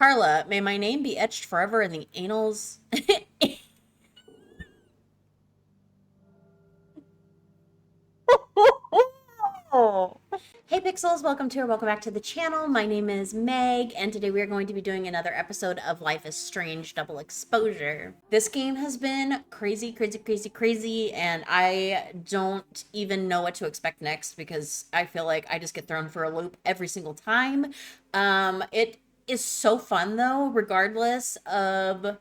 Carla, may my name be etched forever in the annals. Hey Pixels, welcome back to the channel. My name is Meg, and today we are going to be doing another episode of Life is Strange Double Exposure. This game has been crazy, and I don't even know what to expect next because I feel like I just get thrown for a loop every single time. It is so fun though, regardless of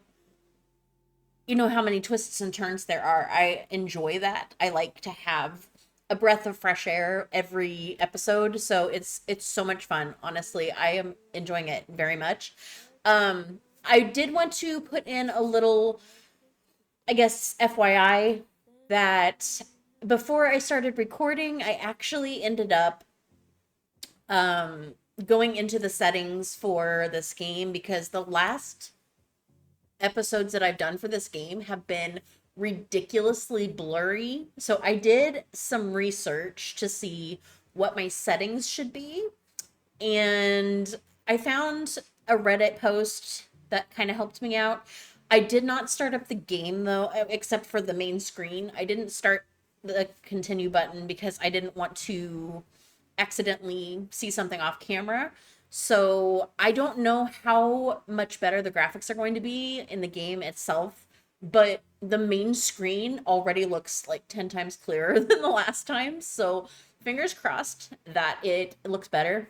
how many twists and turns there are. I enjoy that. I like to have a breath of fresh air every episode, so it's so much fun. Honestly, I am enjoying it very much. I did want to put in a little, I guess, FYI that before I started recording, I actually ended up going into the settings for this game because the last episodes that I've done for this game have been ridiculously blurry. So I did some research to see what my settings should be. And I found a Reddit post that kind of helped me out. I did not start up the game though, except for the main screen. I didn't start the continue button because I didn't want to accidentally see something off camera. So I don't know how much better the graphics are going to be in the game itself, but the main screen already looks like 10 times clearer than the last time. So fingers crossed that it looks better.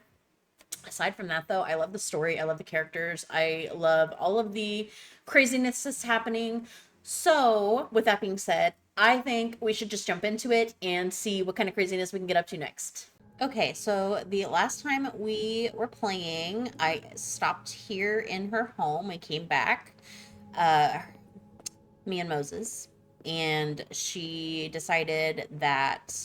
Aside from that, though, I love the story. I love the characters. I love all of the craziness that's happening. So, with that being said, I think we should just jump into it and see what kind of craziness we can get up to next. Okay, so the last time we were playing, I stopped here in her home. We came back, uh, me and Moses, and she decided that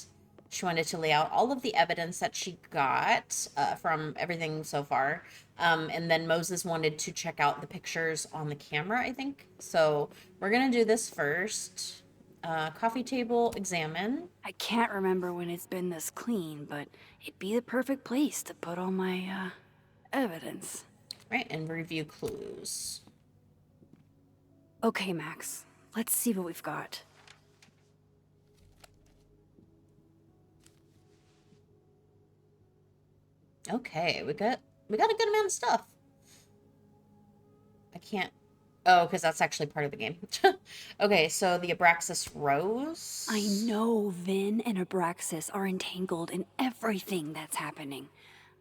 she wanted to lay out all of the evidence that she got from everything so far. And then Moses wanted to check out the pictures on the camera, I think. So we're going to do this first. Coffee table, examine. I can't remember when it's been this clean, but it'd be the perfect place to put all my, evidence. Right, and review clues. Okay, Max. Let's see what we've got. Okay, we got a good amount of stuff. I can't. Oh, because that's actually part of the game. Okay, so the Abraxas rose. I know Vin and Abraxas are entangled in everything that's happening.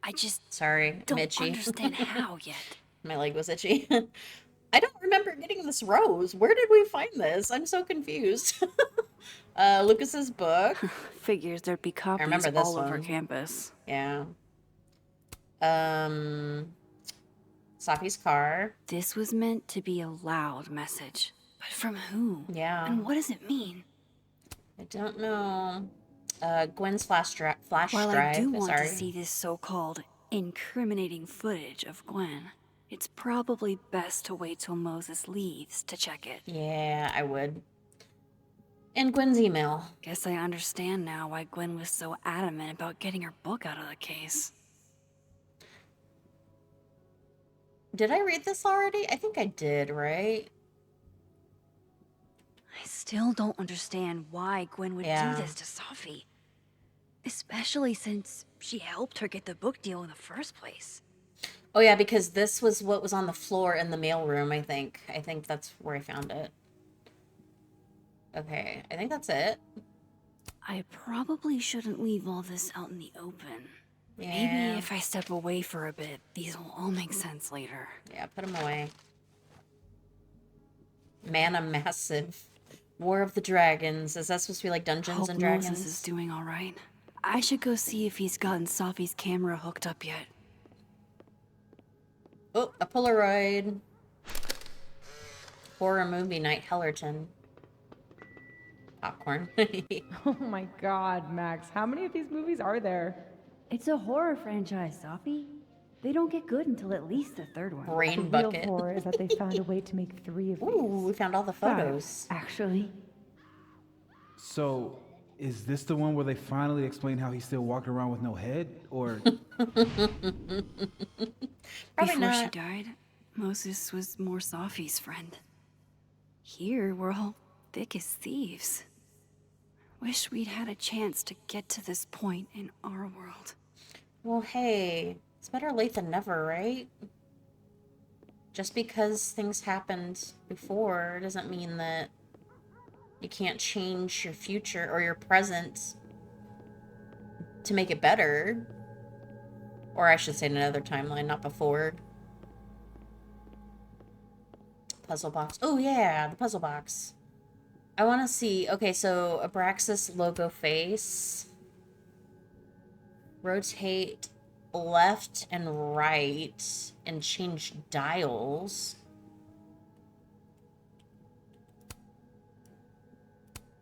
I just Sorry, I'm don't itchy. understand how yet. My leg was itchy. I don't remember getting this rose. Where did we find this? I'm so confused. Lucas's book. Figures there'd be copies remember this all over one. campus. Yeah. Safi's car. This was meant to be a loud message. But from who? Yeah. And what does it mean? I don't know. Gwen's flash drive. While I do want to see this so-called incriminating footage of Gwen, it's probably best to wait till Moses leaves to check it. Yeah, I would. And Gwen's email. Guess I understand now why Gwen was so adamant about getting her book out of the case. Did I read this already? I think I did, right? I still don't understand why Gwen would do this to Safi. Especially since she helped her get the book deal in the first place. Oh yeah, because this was what was on the floor in the mailroom, I think. I think that's where I found it. Okay, I think that's it. I probably shouldn't leave all this out in the open. Yeah. Maybe if I step away for a bit, these will all make sense later. Yeah, put them away. Mana Massive. War of the Dragons. Is that supposed to be like Dungeons and Dragons? Moses is doing all right. I should go see if he's gotten Safi's camera hooked up yet. Oh, a Polaroid. Horror movie night, Hellerton. Popcorn. Oh my god, Max. How many of these movies are there? It's a horror franchise, Safi. They don't get good until at least the third one. Brain The bucket. real horror is that they found a way to make 3 of these. Ooh, we found all the 5, photos. actually. So, is this the one where they finally explain how he's still walking around with no head? Or... Probably Before not. she died, Moses was more Safi's friend. Here, we're all thick as thieves. Wish we'd had a chance to get to this point in our world. Well, hey, it's better late than never, right? Just because things happened before doesn't mean that you can't change your future or your present to make it better. Or I should say in another timeline, not before. Puzzle box. Oh yeah, the puzzle box. I want to see. Okay, so Abraxas logo face. Rotate left and right and change dials.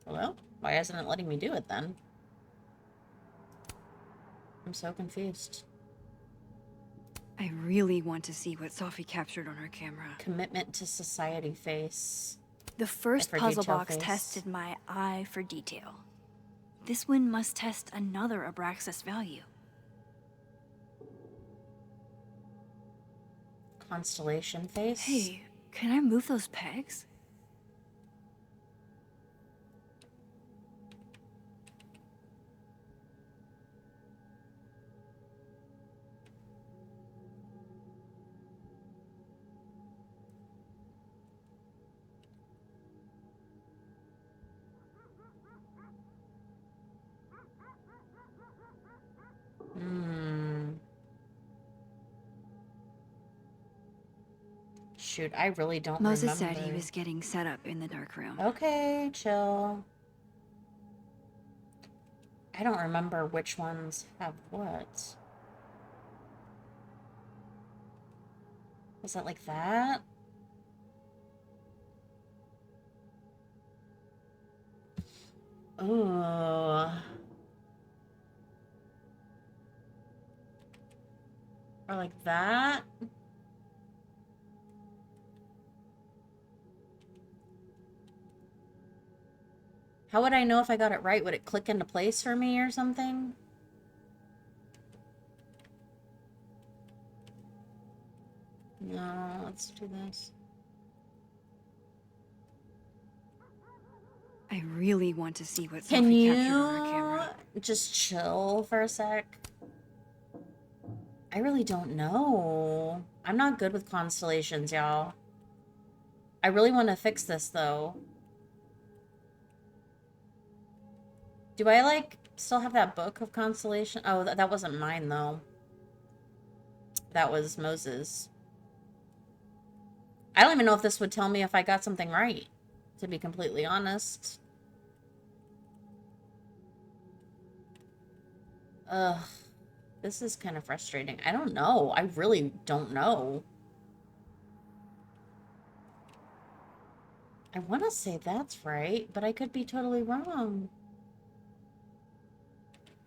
Well, why isn't it letting me do it then? I'm so confused. I really want to see what Safi captured on her camera. Commitment to society face. The first For puzzle detail box face. tested my eye for detail. This one must test another Abraxas value. Constellation face. Hey, can I move those pegs? Shoot, I really don't Moses remember. said he was getting set up in the dark room. Okay, chill. I don't remember which ones have what. Was that like that? Oh. Or like that? How would I know if I got it right? Would it click into place for me or something? No, let's do this. I really want to see what Can Safi captured on her camera. you just chill for a sec? I really don't know. I'm not good with constellations, y'all. I really want to fix this, though. Do I, like, still have that book of constellation? Oh, that wasn't mine, though. That was Moses. I don't even know if this would tell me if I got something right, to be completely honest. Ugh. This is kind of frustrating. I don't know. I really don't know. I want to say that's right, but I could be totally wrong.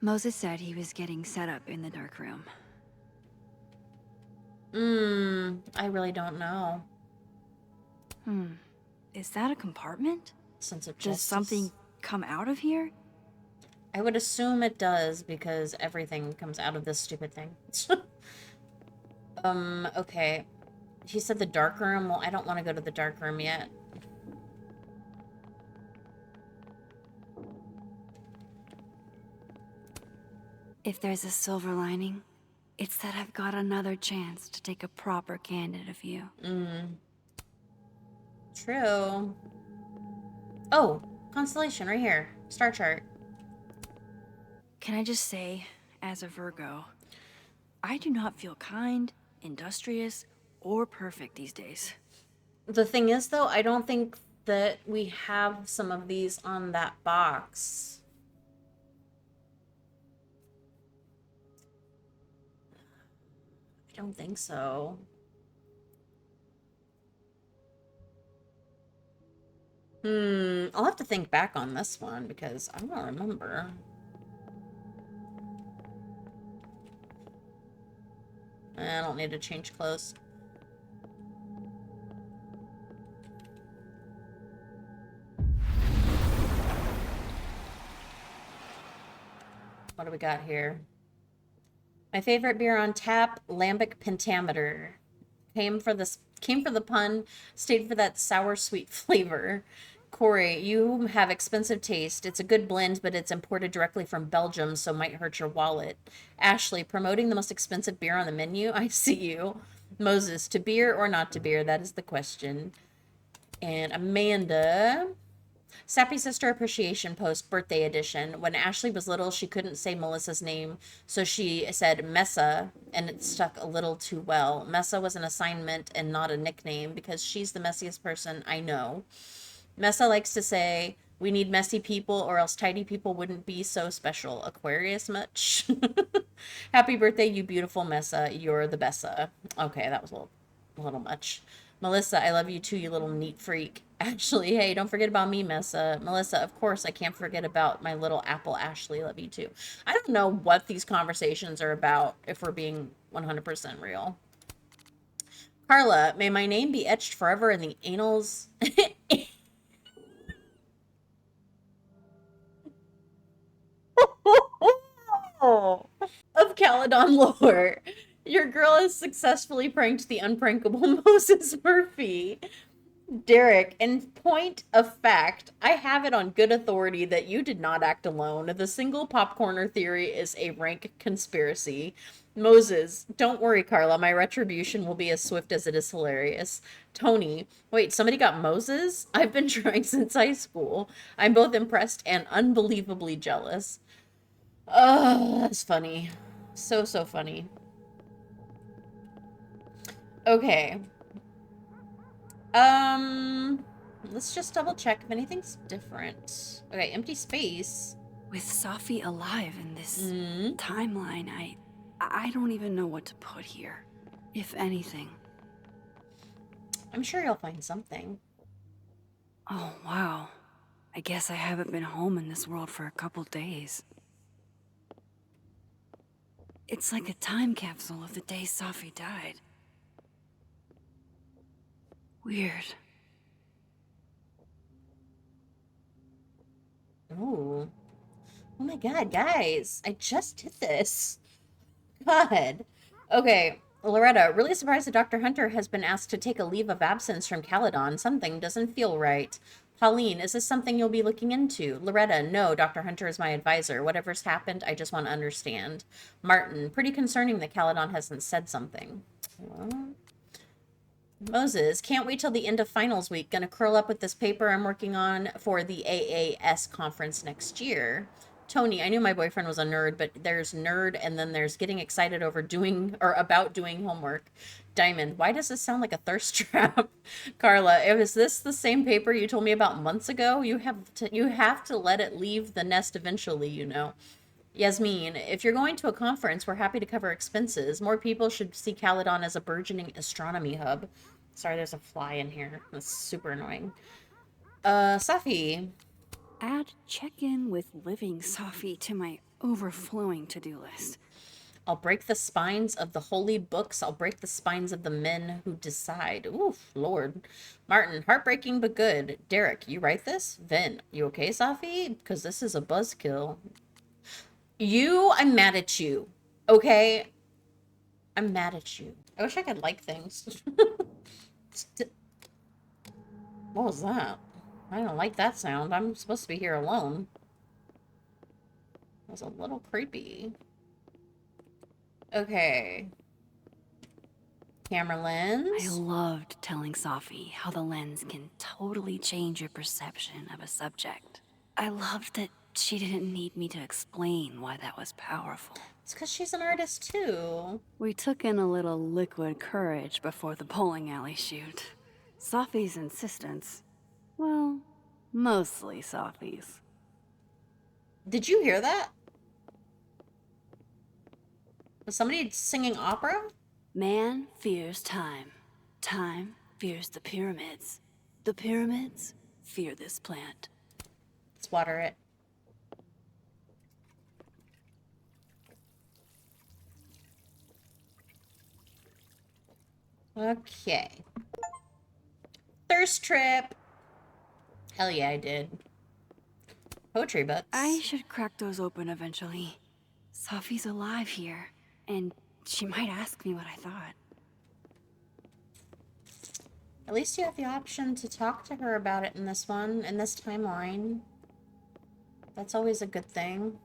Moses said he was getting set up in the dark room. I really don't know. Is that a compartment? Sense of Does justice. something come out of here? I would assume it does, because everything comes out of this stupid thing. Okay. He said the dark room. Well, I don't want to go to the dark room yet. If there's a silver lining, it's that I've got another chance to take a proper candid view. True. Oh, constellation right here. Star chart. Can I just say, as a Virgo, I do not feel kind, industrious, or perfect these days. The thing is, though, I don't think that we have some of these on that box. I don't think so. I'll have to think back on this one because I don't remember. I don't need to change clothes. What do we got here? My favorite beer on tap, Lambic Pentameter. Came for the pun, stayed for that sour sweet flavor. Corey, you have expensive taste. It's a good blend, but it's imported directly from Belgium, so might hurt your wallet. Ashley, promoting the most expensive beer on the menu? I see you. Moses, to beer or not to beer? That is the question. And Amanda, Sappy Sister Appreciation Post, birthday edition. When Ashley was little, she couldn't say Melissa's name, so she said Messa, and it stuck a little too well. Messa was an assignment and not a nickname because she's the messiest person I know. Messa likes to say, we need messy people or else tidy people wouldn't be so special. Aquarius much? Happy birthday, you beautiful Messa. You're the Bessa. Okay, that was a little much. Melissa, I love you too, you little neat freak. Ashley, hey, don't forget about me, Messa. Melissa, of course, I can't forget about my little apple Ashley. Love you too. I don't know what these conversations are about, if we're being 100% real. Carla, may my name be etched forever in the annals... of Caledon lore. Your girl has successfully pranked the unprankable Moses Murphy. Derek, in point of fact, I have it on good authority that you did not act alone. The single popcorner theory is a rank conspiracy. Moses, don't worry, Carla. My retribution will be as swift as it is hilarious. Tony, wait, somebody got Moses? I've been trying since high school. I'm both impressed and unbelievably jealous. Oh, that's funny. So funny. Okay. Let's just double check if anything's different. Okay, empty space. With Safi alive in this timeline, I don't even know what to put here, if anything. I'm sure you'll find something. Oh, wow. I guess I haven't been home in this world for a couple days. It's like a time capsule of the day Safi died. Weird. Ooh. Oh my god, guys. I just did this. God. Okay. Loretta, really surprised that Dr. Hunter has been asked to take a leave of absence from Caledon. Something doesn't feel right. Pauline, is this something you'll be looking into? Loretta, no, Dr. Hunter is my advisor. Whatever's happened, I just want to understand. Martin, pretty concerning that Caledon hasn't said something. Well, Moses, can't wait till the end of finals week. Gonna curl up with this paper I'm working on for the AAS conference next year. Tony, I knew my boyfriend was a nerd, but there's nerd and then there's getting excited over doing or about doing homework. Diamond, why does this sound like a thirst trap? Carla, is this the same paper you told me about months ago? You have to let it leave the nest eventually, you know. Yasmin, if you're going to a conference, we're happy to cover expenses. More people should see Caledon as a burgeoning astronomy hub. Sorry, there's a fly in here. That's super annoying. Safi. Add check-in with living Safi to my overflowing to-do list. I'll break the spines of the holy books. I'll break the spines of the men who decide. Oof, Lord. Martin, heartbreaking but good. Derek, you write this? Vin, you okay, Safi? Because this is a buzzkill. I'm mad at you. Okay? I'm mad at you. I wish I could like things. What was that? I don't like that sound. I'm supposed to be here alone. That was a little creepy. Okay. Camera lens. I loved telling Safi how the lens can totally change your perception of a subject. I loved that she didn't need me to explain why that was powerful. It's because she's an artist too. We took in a little liquid courage before the bowling alley shoot. Safi's insistence. Well, mostly Safi's. Did you hear that? Was somebody singing opera? Man fears time. Time fears the pyramids. The pyramids fear this plant. Let's water it. Okay. Thirst trip. Hell yeah, I did. Poetry books. I should crack those open eventually. Safi's alive here, and she might ask me what I thought. At least you have the option to talk to her about it in this one, in this timeline. That's always a good thing.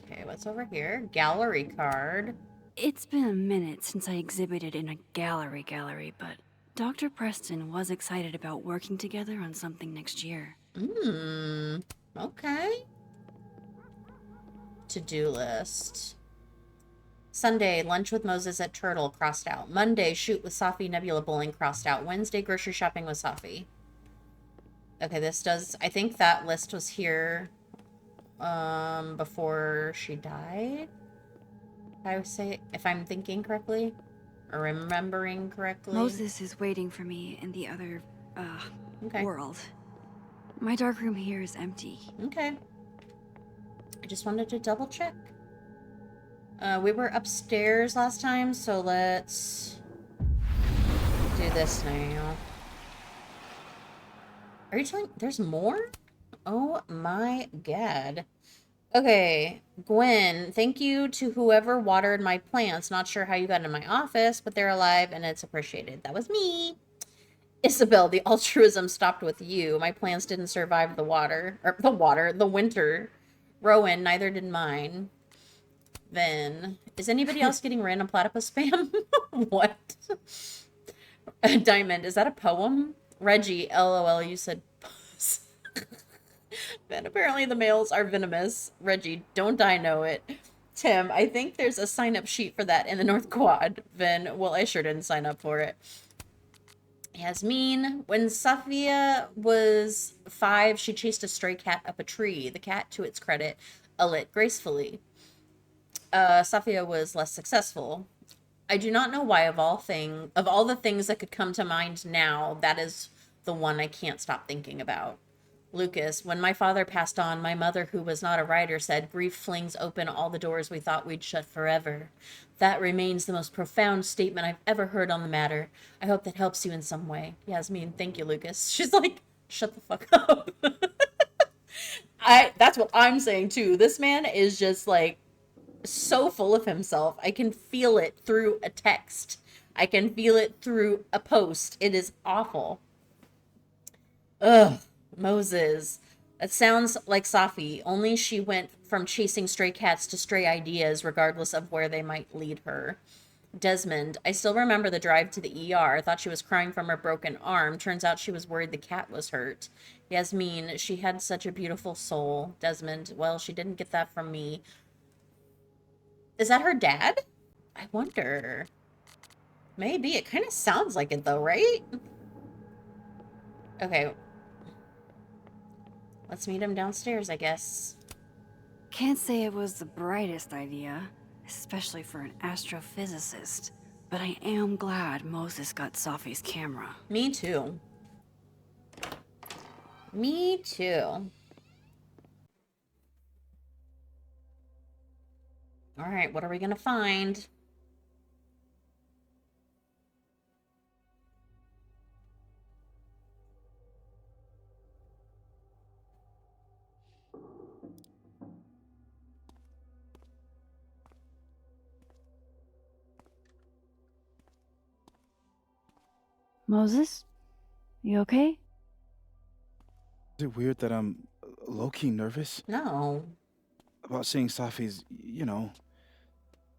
Okay, what's over here? Gallery card. It's been a minute since I exhibited in a gallery, but Dr. Preston was excited about working together on something next year. Okay. To-do list. Sunday, lunch with Moses at Turtle, crossed out. Monday, shoot with Safi Nebula Bowling, crossed out. Wednesday, grocery shopping with Safi. Okay, this does... I think that list was here before she died. I would say, if I'm thinking correctly, or remembering correctly. Moses is waiting for me in the other, Okay. world. My darkroom here is empty. Okay. I just wanted to double check. We were upstairs last time, so let's do this now. Are you telling... There's more? Oh my god. Okay, Gwen, thank you to whoever watered my plants. Not sure how you got in my office, but they're alive and it's appreciated. That was me. Isabel, the altruism stopped with you. My plants didn't survive the winter. Rowan, neither did mine. Then, is anybody else getting random platypus spam? What? Diamond, is that a poem? Reggie, LOL, you said puss. Then apparently the males are venomous. Reggie, don't I know it. Tim, I think there's a sign-up sheet for that in the North Quad. Then, well, I sure didn't sign up for it. Yasmin, when Safia was 5, she chased a stray cat up a tree. The cat, to its credit, alit gracefully. Safia was less successful. I do not know why of all the things that could come to mind now, that is the one I can't stop thinking about. Lucas, when my father passed on, my mother, who was not a writer, said, grief flings open all the doors we thought we'd shut forever. That remains the most profound statement I've ever heard on the matter. I hope that helps you in some way. Yasmin, thank you, Lucas. She's like, shut the fuck up. That's what I'm saying too. This man is just like so full of himself. I can feel it through a text. I can feel it through a post. It is awful. Ugh, Moses. That sounds like Safi, only she went from chasing stray cats to stray ideas, regardless of where they might lead her. Desmond, I still remember the drive to the ER. Thought she was crying from her broken arm. Turns out she was worried the cat was hurt. Yasmin, she had such a beautiful soul. Desmond, well, she didn't get that from me. Is that her dad? I wonder. Maybe. It kind of sounds like it, though, right? Okay. Let's meet him downstairs, I guess. Can't say it was the brightest idea, especially for an astrophysicist, but I am glad Moses got Safi's camera. Me too. Me too. All right, what are we gonna find? Moses? You okay? Is it weird that I'm low-key nervous No, about seeing Safi's,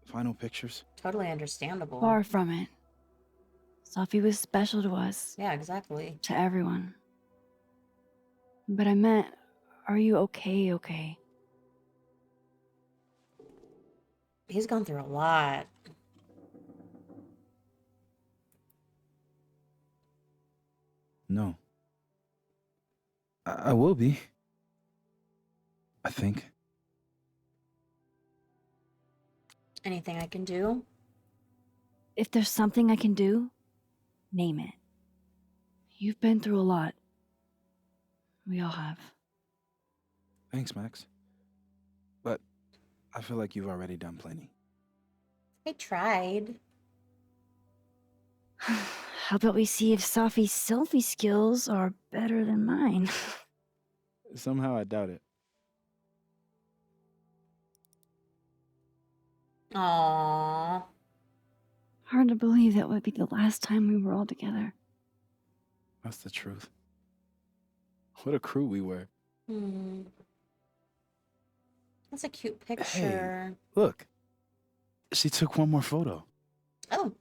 final pictures? totally understandable. Far from it. Safi was special to us, Yeah, exactly. to everyone. But I meant, are you okay? He's gone through a lot. No. I will be. I think. Anything I can do? If there's something I can do, name it. You've been through a lot. We all have. Thanks, Max. But I feel like you've already done plenty. I tried. How about we see if Safi's selfie skills are better than mine? Somehow I doubt it. Aww. Hard to believe that would be the last time we were all together. That's the truth. What a crew we were. Hmm. That's a cute Hey, picture. look. She took one more photo. Oh,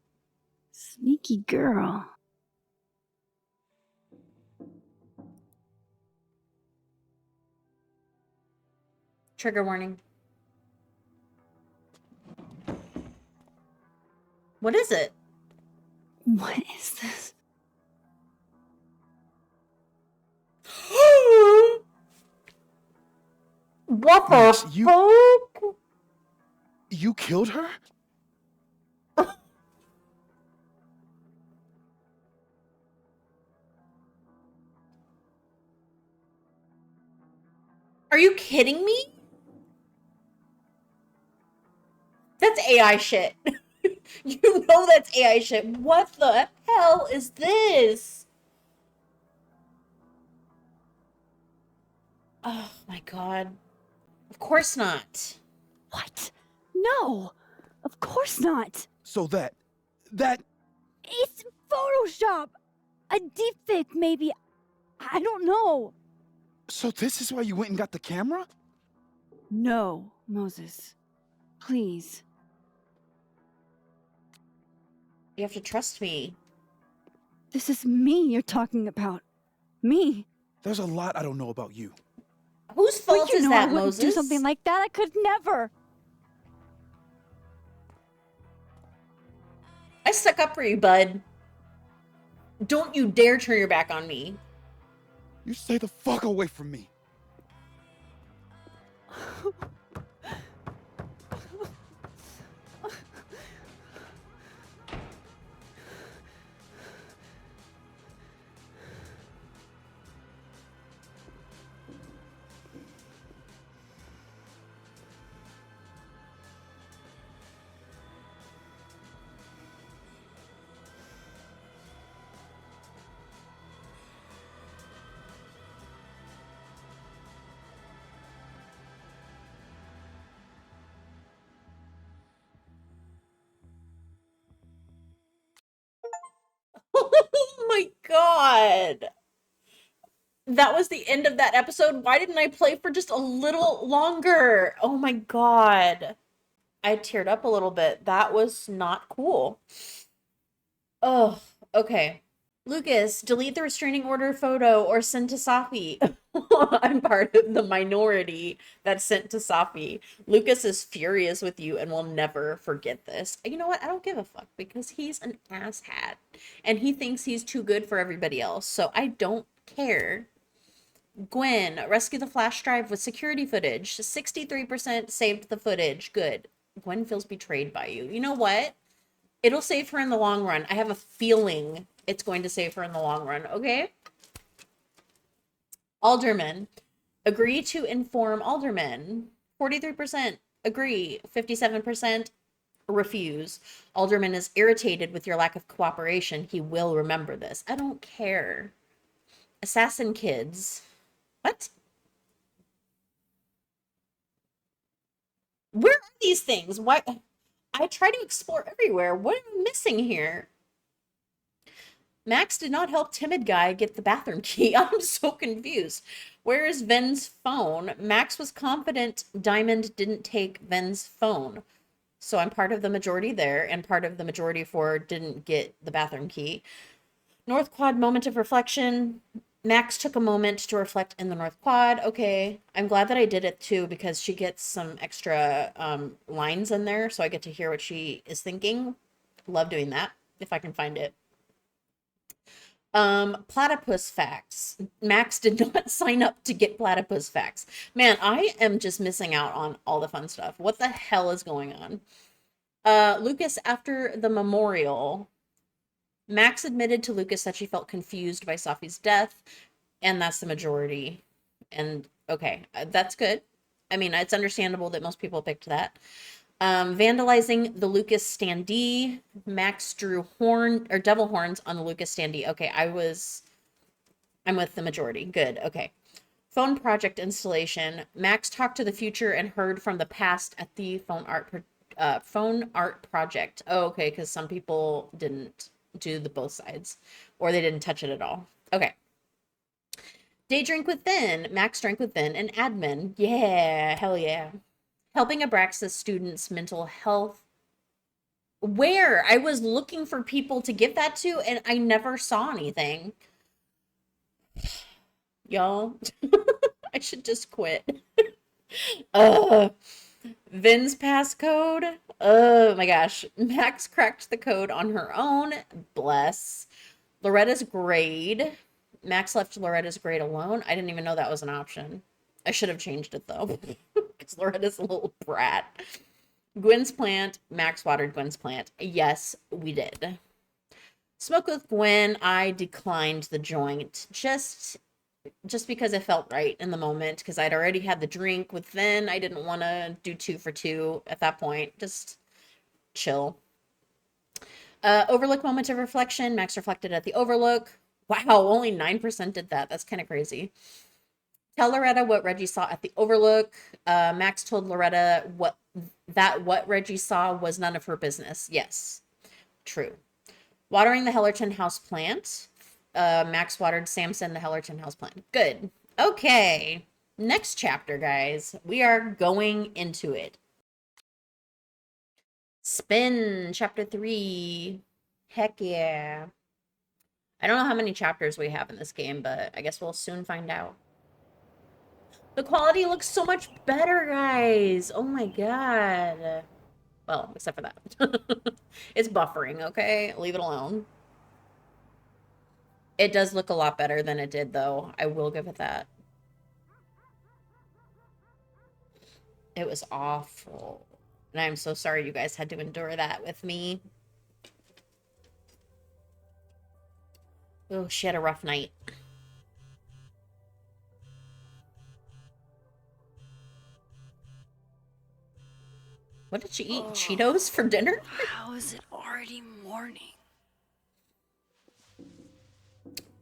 Sneaky girl. trigger warning. What is it? What is this? What Max, the you fuck? killed her? Are you kidding me? That's AI shit. You know that's AI shit. What the hell is this? Oh my god. Of course not. What? No! Of course not! So that... It's Photoshop! A deepfake, maybe. I don't know. So this is why you went and got the camera? No, Moses. Please. You have to trust me. This is me you're talking about. Me. There's a lot I don't know about you. Whose Well, fault you is know that, I wouldn't Moses? do something like that. I could never. I stuck up for you, bud. Don't you dare turn your back on me. You stay the fuck away from me. Oh my god. That was the end of that episode. Why didn't I play for just a little longer? Oh my god. I teared up a little bit. That was not cool. Oh, okay. Lucas, delete the restraining order photo or send to Safi. I'm part of the minority that's sent to Safi. Lucas is furious with you and will never forget this. You know what? I don't give a fuck because he's an asshat and he thinks he's too good for everybody else. So I don't care. Gwen, rescue the flash drive with security footage. 63% saved the footage. Good. Gwen feels betrayed by you. You know what? It'll save her in the long run. I have a feeling it's going to save her in the long run, okay? Alderman, agree to inform Alderman. 43% agree, 57% refuse. Alderman is irritated with your lack of cooperation. He will remember this. I don't care. Assassin kids. What? Where are these things? What? I try to explore everywhere. What am I missing here? Max did not help timid guy get the bathroom key. I'm so confused. Where is Ven's phone? Max was confident Diamond didn't take Ven's phone. So I'm part of the majority there and part of the majority for didn't get the bathroom key. North Quad moment of reflection. Max took a moment to reflect in the North Quad. Okay, I'm glad that I did it too because she gets some extra lines in there so I get to hear what she is thinking. Love doing that if I can find it. Platypus facts. Max did not sign up to get platypus facts. Man, I am just missing out on all the fun stuff. What the hell is going on? Lucas, after the memorial, Max admitted to Lucas that she felt confused by Safi's death, and that's the majority. And okay, that's good. I mean, it's understandable that most people picked that. Vandalizing the Lucas standee. Max drew devil horns on the Lucas standee. Okay, I'm with the majority. Good. Okay. Phone project installation. Max talked to the future and heard from the past at the phone art phone art project. Oh, okay, because some people didn't do the both sides, or they didn't touch it at all. Okay. Day drink within, Max drank within, and admin. Yeah, hell yeah. Helping Abraxas students' mental health. Where? I was looking for people to give that to, and I never saw anything. Y'all, I should just quit. Vin's passcode. Oh my gosh. Max cracked the code on her own. Bless. Loretta's grade. Max left Loretta's grade alone. I didn't even know that was an option. I should have changed it though, because Loretta's a little brat. Gwen's plant. Max watered Gwen's plant. Yes, we did. Smoke with Gwen. I declined the joint. Just because it felt right in the moment, because I'd already had the drink with Vin. I didn't want to do 2 for 2 at that point. Just chill. Overlook moment of reflection. Max reflected at the overlook. Wow, only 9% did that. That's kind of crazy. Tell Loretta what Reggie saw at the overlook. Max told Loretta what Reggie saw was none of her business. Yes, true. Watering the Hellerton house plant. Max watered Samson the Hellerton house plant. Good. Okay. Next chapter, guys. We are going into it. Spin, chapter 3. Heck yeah. I don't know how many chapters we have in this game, but I guess we'll soon find out. The quality looks so much better, guys. Oh my god. Well, except for that. It's buffering, okay? Leave it alone. It does look a lot better than it did, though. I will give it that. It was awful. And I'm so sorry you guys had to endure that with me. Oh, she had a rough night. What did she eat? Cheetos for dinner? How is it already morning?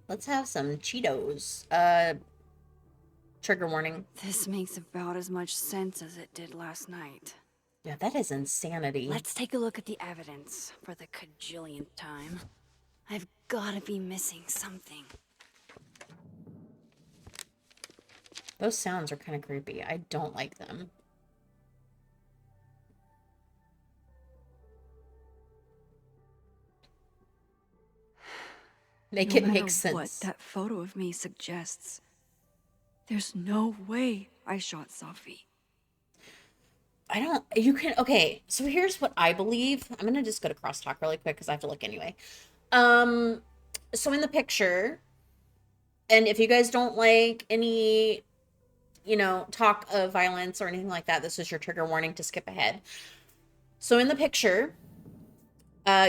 Let's have some Cheetos. Trigger warning. This makes about as much sense as it did last night. Yeah, that is insanity. Let's take a look at the evidence for the cajillionth time. I've gotta be missing something. Those sounds are kind of creepy. I don't like them. Make it make sense. What that photo of me suggests, there's no way I shot Safi. Okay, so here's what I believe. I'm gonna just go to crosstalk really quick because I have to look anyway. So in the picture, and if you guys don't like any, talk of violence or anything like that, this is your trigger warning to skip ahead. So in the picture,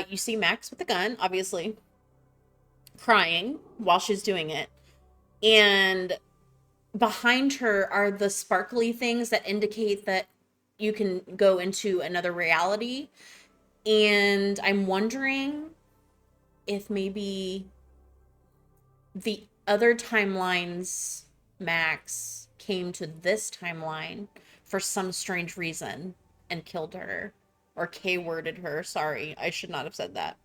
you see Max with the gun, obviously, crying while she's doing it. And behind her are the sparkly things that indicate that you can go into another reality. And I'm wondering if maybe the other timelines Max came to this timeline for some strange reason and killed her, or K-worded her. Sorry, I should not have said that.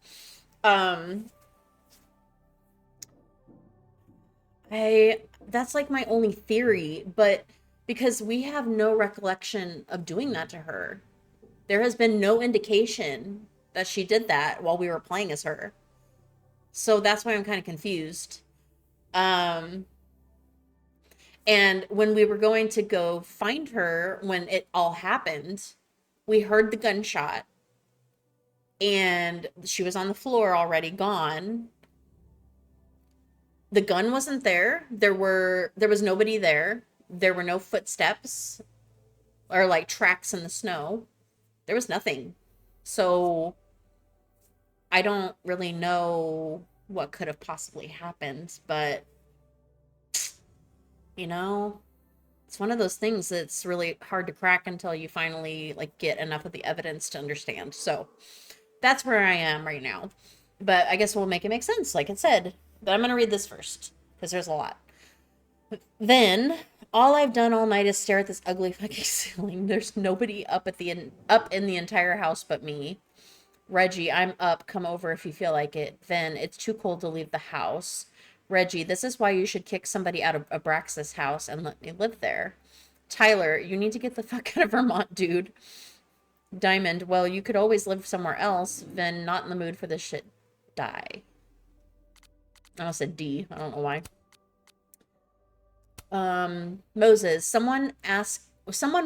That's like my only theory, but because we have no recollection of doing that to her. There has been no indication that she did that while we were playing as her. So that's why I'm kind of confused. And when we were going to go find her, when it all happened, we heard the gunshot. And she was on the floor already, gone. The gun wasn't there. There was nobody there. There were no footsteps or like tracks in the snow. There was nothing. So I don't really know what could have possibly happened, but it's one of those things that's really hard to crack until you finally get enough of the evidence to understand. So that's where I am right now. But I guess we'll make it make sense, like it said. But I'm going to read this first because there's a lot. Then All I've done all night is stare at this ugly fucking ceiling. There's nobody up in the entire house but me. Reggie, I'm up. Come over if you feel like it. Then it's too cold to leave the house. Reggie, this is why you should kick somebody out of Abraxas' house and let me live there. Tyler, you need to get the fuck out of Vermont, dude. Diamond, well, you could always live somewhere else. Then not in the mood for this shit. Die. I almost said D. I don't know why. Moses, someone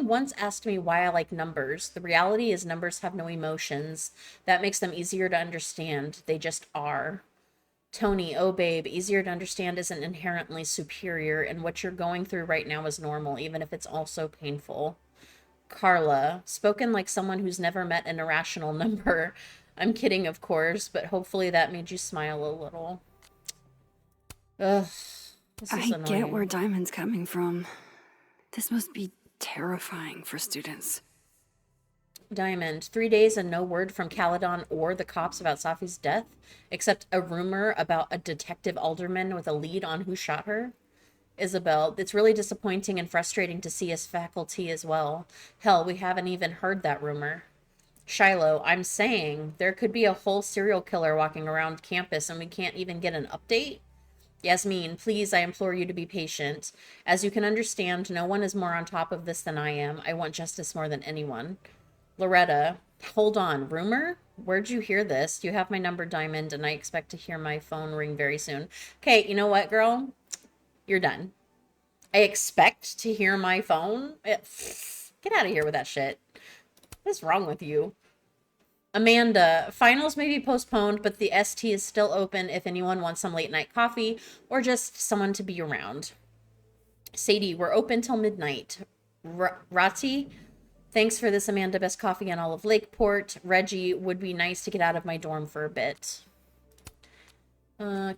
once asked me why I like numbers. The reality is numbers have no emotions. That makes them easier to understand. They just are. Tony, oh babe, easier to understand isn't inherently superior, and what you're going through right now is normal, even if it's also painful. Carla, spoken like someone who's never met an irrational number. I'm kidding, of course, but hopefully that made you smile a little. Ugh. This is I get where annoying. Diamond's coming from. This must be terrifying for students. Diamond, 3 days and no word from Caledon or the cops about Safi's death, except a rumor about a detective Alderman with a lead on who shot her. Isabel, it's really disappointing and frustrating to see as faculty as well. Hell, we haven't even heard that rumor. Shiloh, I'm saying there could be a whole serial killer walking around campus and we can't even get an update. Yasmin, please, I implore you to be patient. As you can understand, no one is more on top of this than I am. I want justice more than anyone. Loretta, hold on. Rumor? Where'd you hear this? You have my number, Diamond, and I expect to hear my phone ring very soon. Okay, you know what, girl? You're done. I expect to hear my phone? Get out of here with that shit. What's wrong with you? Amanda, finals may be postponed, but the ST is still open if anyone wants some late night coffee or just someone to be around. Sadie, we're open till midnight. Rati, thanks for this, Amanda. Best coffee in all of Lakeport. Reggie, would be nice to get out of my dorm for a bit.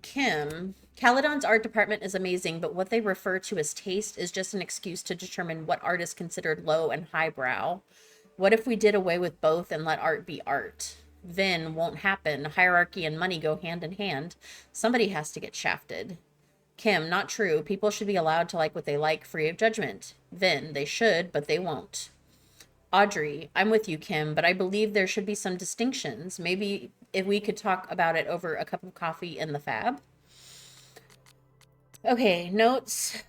Kim, Caledon's art department is amazing, but what they refer to as taste is just an excuse to determine what art is considered low and highbrow. What if we did away with both and let art be art? Vin, won't happen. Hierarchy and money go hand in hand. Somebody has to get shafted. Kim, not true. People should be allowed to like what they like, free of judgment. Vin, they should, but they won't. Audrey, I'm with you, Kim, but I believe there should be some distinctions. Maybe if we could talk about it over a cup of coffee in the Fab. Okay, notes.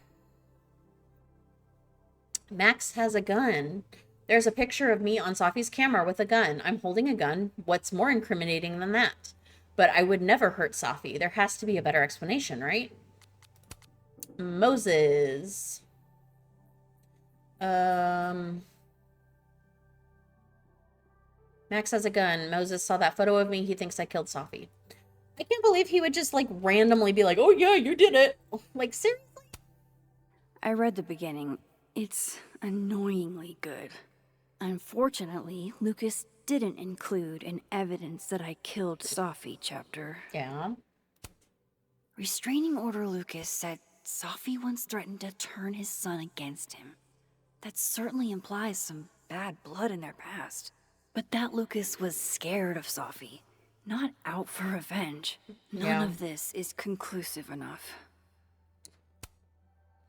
Max has a gun. There's a picture of me on Safi's camera with a gun. I'm holding a gun. What's more incriminating than that? But I would never hurt Safi. There has to be a better explanation, right? Moses. Max has a gun. Moses saw that photo of me. He thinks I killed Safi. I can't believe he would just, like, randomly be like, oh, yeah, you did it. Like, seriously? I read the beginning. It's annoyingly good. Unfortunately, Lucas didn't include an evidence that I killed Safi chapter. Yeah. Restraining Order Lucas said Safi once threatened to turn his son against him. That certainly implies some bad blood in their past. But that Lucas was scared of Safi, not out for revenge. None of this is conclusive enough.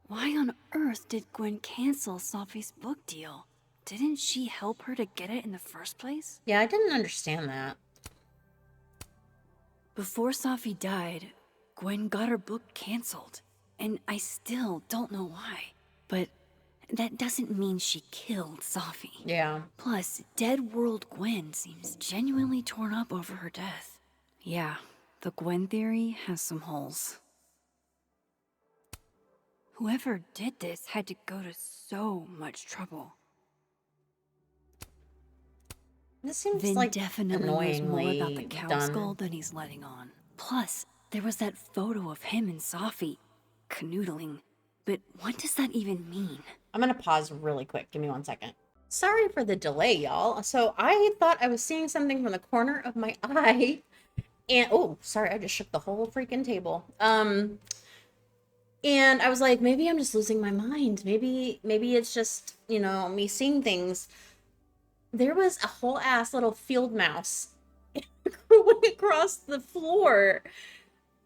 Why on earth did Gwen cancel Safi's book deal? Didn't she help her to get it in the first place? Yeah, I didn't understand that. Before Safi died, Gwen got her book canceled. And I still don't know why. But that doesn't mean she killed Safi. Yeah. Plus, Dead World Gwen seems genuinely torn up over her death. Yeah, the Gwen theory has some holes. Whoever did this had to go to so much trouble. This seems Vin like definitely knows more annoyingly about the cow done. skull than he's letting on. Plus, there was that photo of him and Safi canoodling. But what does that even mean? I'm gonna pause really quick. Give me 1 second. Sorry for the delay, y'all. So I thought I was seeing something from the corner of my eye. And, oh, sorry, I just shook the whole freaking table. And I was like, maybe I'm just losing my mind. Maybe it's just, you know, me seeing things. There was a whole ass little field mouse going across the floor.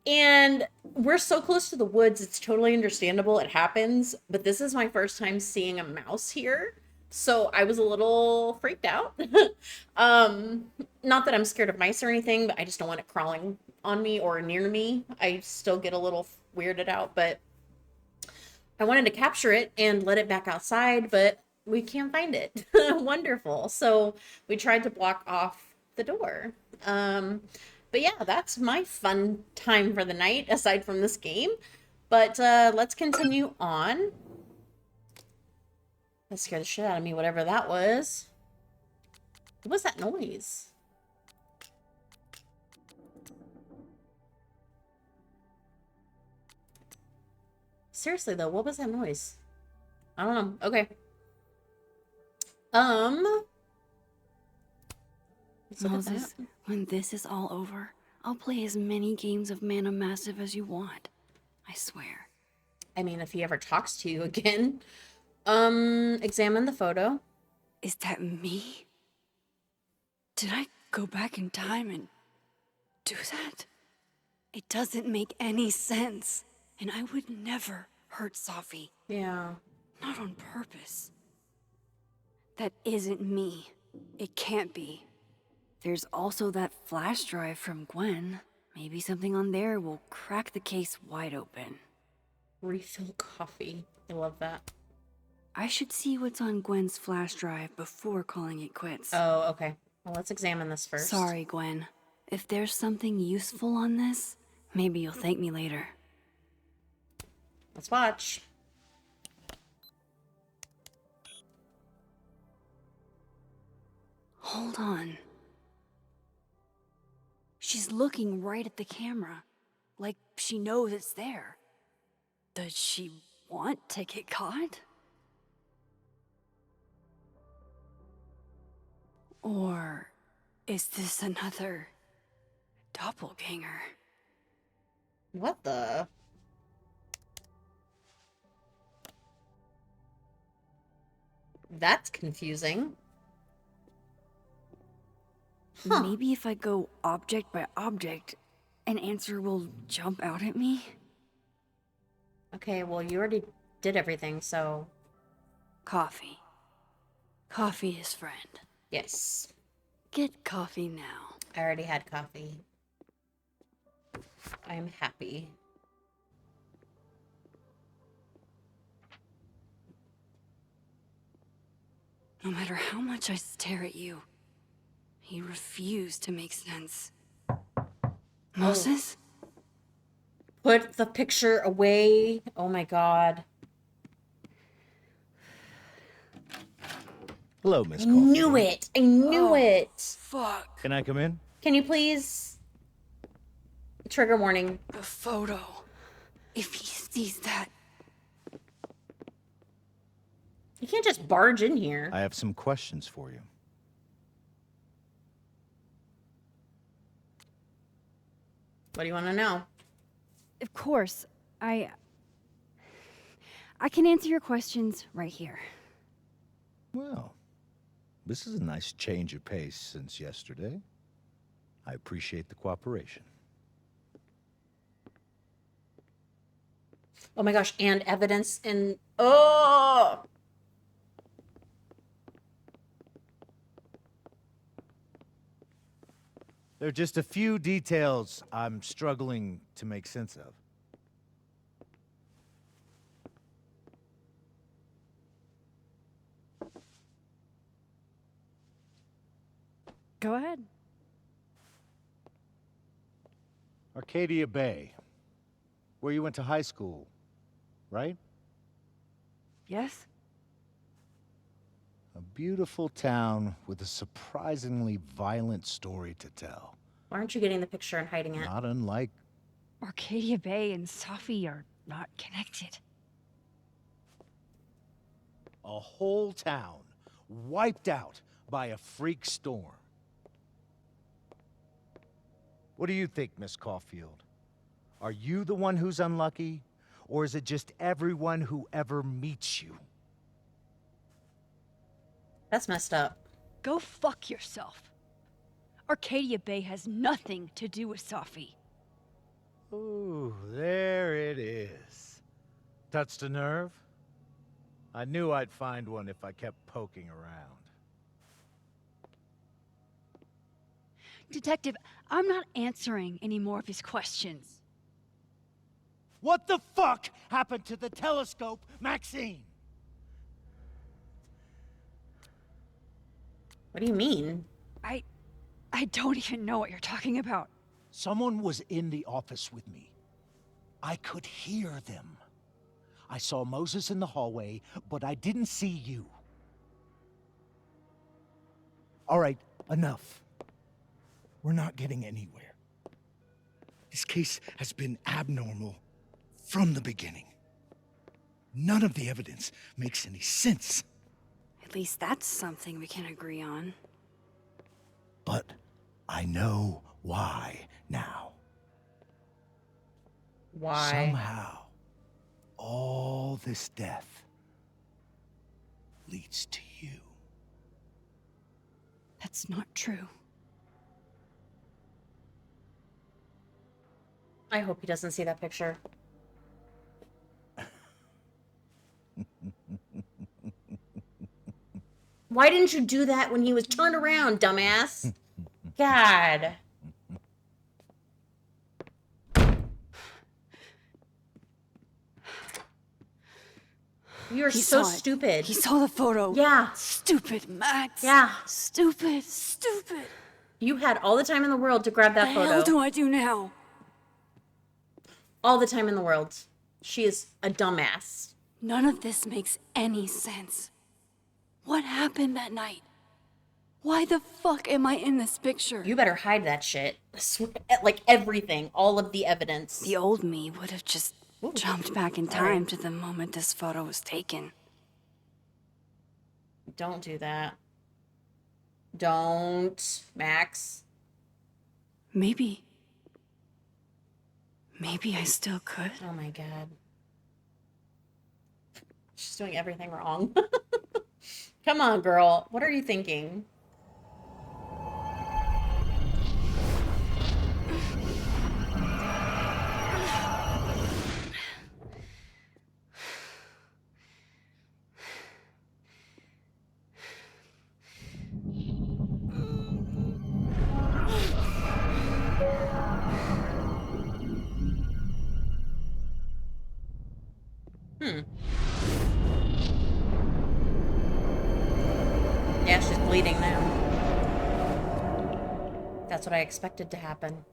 And we're so close to the woods, it's totally understandable. It happens, but this is my first time seeing a mouse here. So I was a little freaked out. um, Not that I'm scared of mice or anything, but I just don't want it crawling on me or near me. I still get a little weirded out, but I wanted to capture it and let it back outside, but we can't find it. Wonderful. So we tried to block off the door. But yeah, that's my fun time for the night, aside from this game. But let's continue on. That scared the shit out of me, whatever that was. What was that noise? Seriously, though, what was that noise? I don't know. Okay. Let's look at Moses, that. when this is all over, I'll play as many games of Mana Massive as you want. I swear. I mean, if he ever talks to you again. Examine the photo. Is that me? Did I go back in time and do that? It doesn't make any sense. And I would never hurt Safi. Yeah. Not on purpose. That isn't me. It can't be. There's also that flash drive from Gwen. Maybe something on there will crack the case wide open. Refill coffee. I love that. I should see what's on Gwen's flash drive before calling it quits. Oh, okay. Well, let's examine this first. Sorry, Gwen. If there's something useful on this, maybe you'll thank me later. Let's watch. Hold on. She's looking right at the camera, like she knows it's there. Does she want to get caught? Or is this another doppelganger? What the? That's confusing. Huh. Maybe if I go object by object, an answer will jump out at me? Okay, well, you already did everything, so... Coffee. Coffee is friend. Yes. Get coffee now. I already had coffee. I'm happy. No matter how much I stare at you, you refuse to make sense. Moses? Put the picture away. Oh my god. Hello, Miss I Caulfield. knew it. I knew it. Fuck. Can I come in? Can you please... Trigger warning. The photo. If he sees that. You can't just barge in here. I have some questions for you. What do you want to know? Of course, I can answer your questions right here. Well, this is a nice change of pace since yesterday. I appreciate the cooperation. Oh my gosh, and evidence in... Oh! There are just a few details I'm struggling to make sense of. Go ahead. Arcadia Bay, where you went to high school, right? Yes? A beautiful town with a surprisingly violent story to tell. Why aren't you getting the picture and hiding it? Not unlike... Arcadia Bay and Safi are not connected. a whole town wiped out by a freak storm. What do you think, Miss Caulfield? Are you the one who's unlucky, or is it just everyone who ever meets you? That's messed up. Go fuck yourself. Arcadia Bay has nothing to do with Safi. Ooh, there it is. Touched a nerve? I knew I'd find one if I kept poking around. Detective, I'm not answering any more of his questions. What the fuck happened to the telescope, Maxine? What do you mean? I don't even know what you're talking about. Someone was in the office with me. I could hear them. I saw Moses in the hallway, but I didn't see you. All right, enough. We're not getting anywhere. This case has been abnormal from the beginning. None of the evidence makes any sense. At least that's something we can agree on. But I know why now. Why? Somehow, all this death leads to you. That's not true. I hope he doesn't see that picture. Why didn't you do that when he was turned around, dumbass? God. You're He so saw it. stupid. He saw the photo. Yeah. Stupid, Max. Yeah. Stupid, stupid. You had all the time in the world to grab that The photo. hell do I do now? All the time in the world. She is a dumbass. None of this makes any sense. What happened that night? Why the fuck am I in this picture? You better hide that shit. I swear, like everything, all of the evidence. The old me would have just Ooh. jumped back in Sorry. time to the moment this photo was taken. Don't do that. Don't, Max. Maybe I still could. Oh my god. She's doing everything wrong. Come on, girl. What are you thinking? Yeah, she's bleeding now. That's what I expected to happen.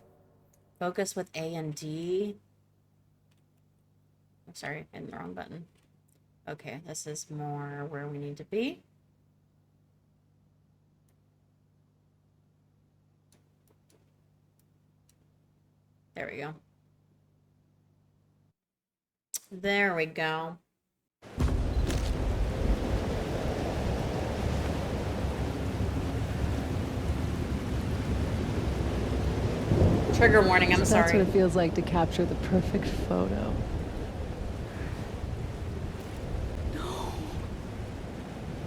Focus with A and D. I'm sorry, hitting the wrong button. Okay, this is more where we need to be. There we go. There we go. Trigger warning, I'm That's sorry. what it feels like to capture the perfect photo. No.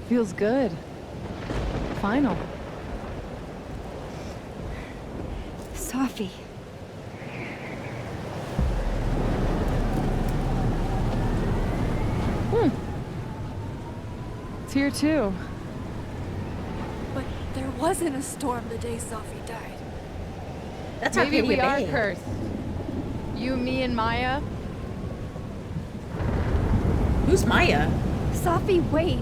Feels good. Final. Safi. It's here too. But there wasn't a storm the day Safi died. That's our Maybe we are PDA. cursed. You, me, and Maya. Who's Maya? Safi, wait.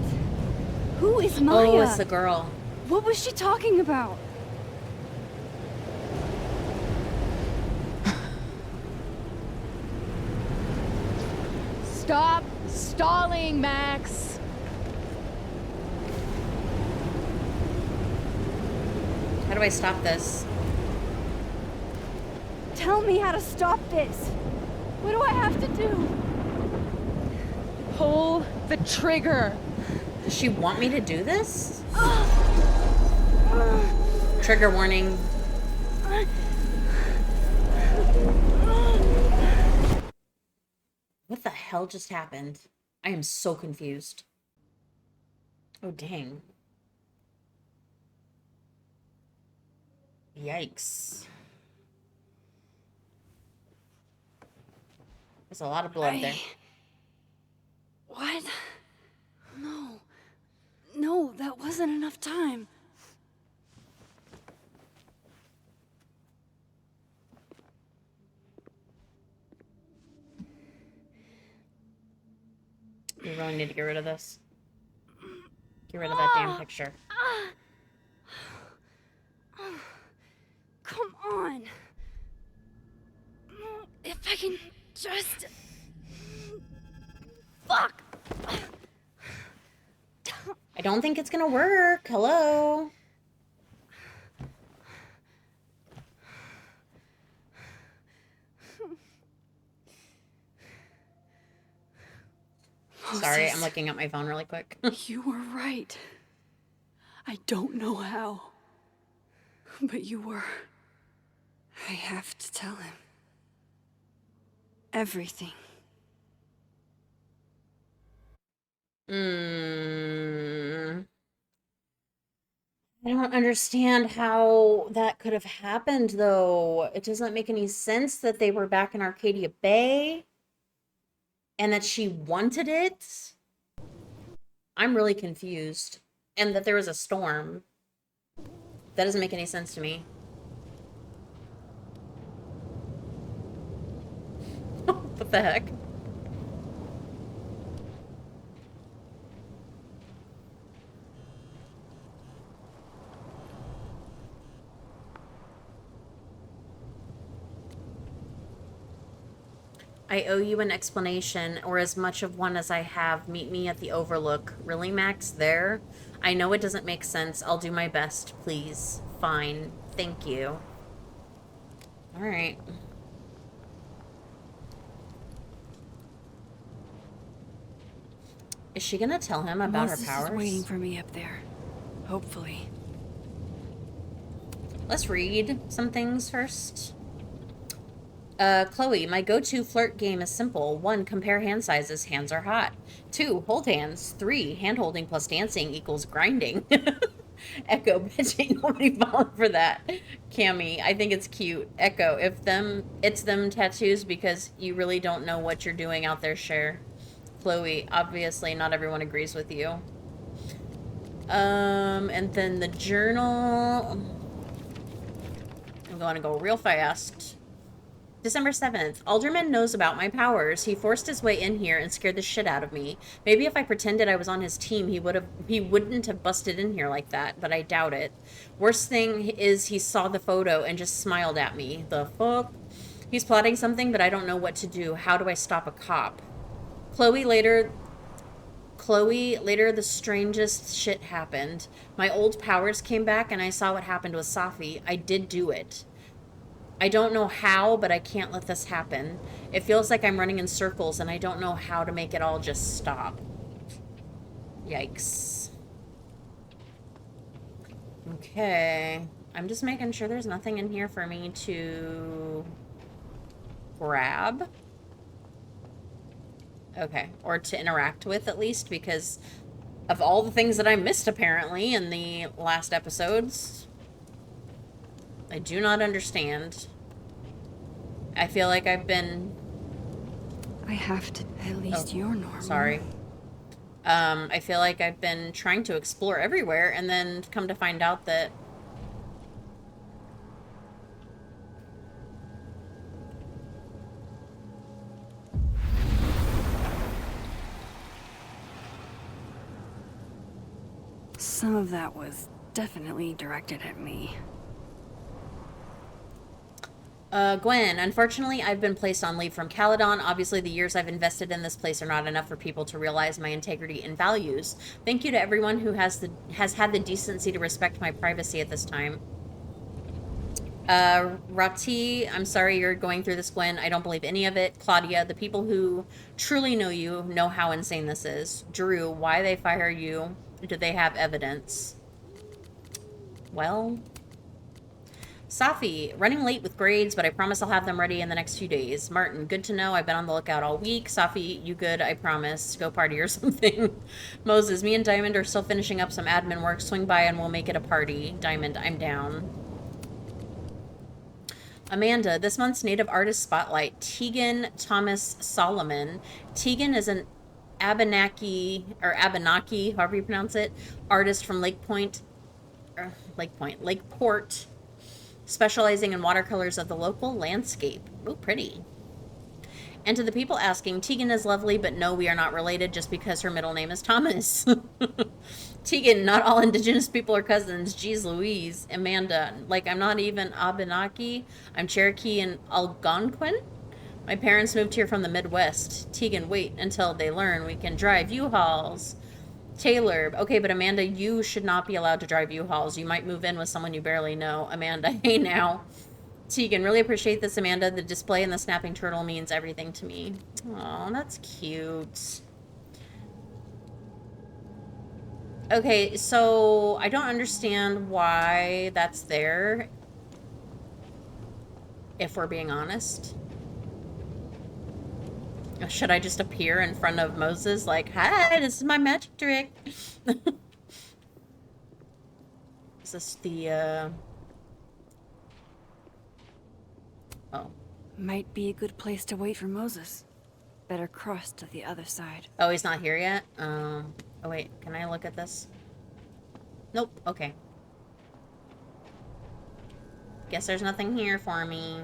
Who is Maya? Oh, it's the girl. What was she talking about? Stop stalling, Max. How do I stop this? Tell me how to stop this. What do I have to do? Pull the trigger. Does she want me to do this? Trigger warning. What the hell just happened? I am so confused. Oh, dang. Yikes. There's a lot of blood there. What? No. No, that wasn't enough time. We really need to get rid of this. Get rid of that damn picture. Come on. If I can just... Fuck. I don't think it's gonna work. Hello? Sorry, I'm looking at my phone really quick. You were right. I don't know how. But you were. I have to tell him. Everything. I don't understand how that could have happened, though. It doesn't make any sense that they were back in Arcadia Bay and that she wanted it. I'm really confused. And that there was a storm. That doesn't make any sense to me. What the heck? I owe you an explanation, or as much of one as I have. Meet me at the Overlook. Really, Max? There? I know it doesn't make sense. I'll do my best, please. Fine. Thank you. Alright. Is she gonna tell him about her powers? Is waiting for me up there. Hopefully. Let's read some things first. Chloe, my go-to flirt game is simple. 1, compare hand sizes. Hands are hot. 2, hold hands. 3, hand-holding plus dancing equals grinding. Echo, bitch, ain't nobody falling for that. Cammy, I think it's cute. Echo, it's them tattoos because you really don't know what you're doing out there, Cher. Chloe, obviously not everyone agrees with you. And then the journal. I'm going to go real fast. December 7th. Alderman knows about my powers. He forced his way in here and scared the shit out of me. Maybe if I pretended I was on his team, he wouldn't have busted in here like that, but I doubt it. Worst thing is he saw the photo and just smiled at me. The fuck? He's plotting something, but I don't know what to do. How do I stop a cop? Chloe, later the strangest shit happened. My old powers came back and I saw what happened with Safi. I did do it. I don't know how, but I can't let this happen. It feels like I'm running in circles and I don't know how to make it all just stop. Yikes. Okay. I'm just making sure there's nothing in here for me to grab. Okay. Or to interact with, at least, because of all the things that I missed, apparently, in the last episodes. I do not understand. I feel like I've been... I have to... At least you're normal. Sorry. I feel like I've been trying to explore everywhere and then come to find out that... Some of that was definitely directed at me. Gwen, unfortunately, I've been placed on leave from Caledon. Obviously, the years I've invested in this place are not enough for people to realize my integrity and values. Thank you to everyone who has had the decency to respect my privacy at this time. Rati, I'm sorry you're going through this, Gwen. I don't believe any of it. Claudia, the people who truly know you know how insane this is. Drew, why they fire you? Do they have evidence? Well... Safi, running late with grades, but I promise I'll have them ready in the next few days. Martin, good to know. I've been on the lookout all week. Safi, you good, I promise. Go party or something. Moses, me and Diamond are still finishing up some admin work. Swing by and we'll make it a party. Diamond, I'm down. Amanda, this month's Native Artist Spotlight, Tegan Thomas Solomon. Tegan is an Abenaki, however you pronounce it, artist from Lakeport, specializing in watercolors of the local landscape. Ooh, pretty. And to the people asking, Tegan is lovely, but no, we are not related just because her middle name is Thomas. Tegan, not all indigenous people are cousins. Jeez Louise. Amanda, like, I'm not even Abenaki. I'm Cherokee and Algonquin. My parents moved here from the Midwest. Tegan, wait until they learn we can drive U-Hauls. Taylor, okay, but Amanda, you should not be allowed to drive U-Hauls. You might move in with someone you barely know. Amanda, hey now. Tegan, really appreciate this, Amanda. The display and the snapping turtle means everything to me. Oh, that's cute. Okay, so I don't understand why that's there, if we're being honest. Should I just appear in front of Moses like, hi, this is my magic trick? Is this the, oh. Might be a good place to wait for Moses. Better cross to the other side. Oh, he's not here yet? Oh, wait, can I look at this? Nope, okay. Guess there's nothing here for me.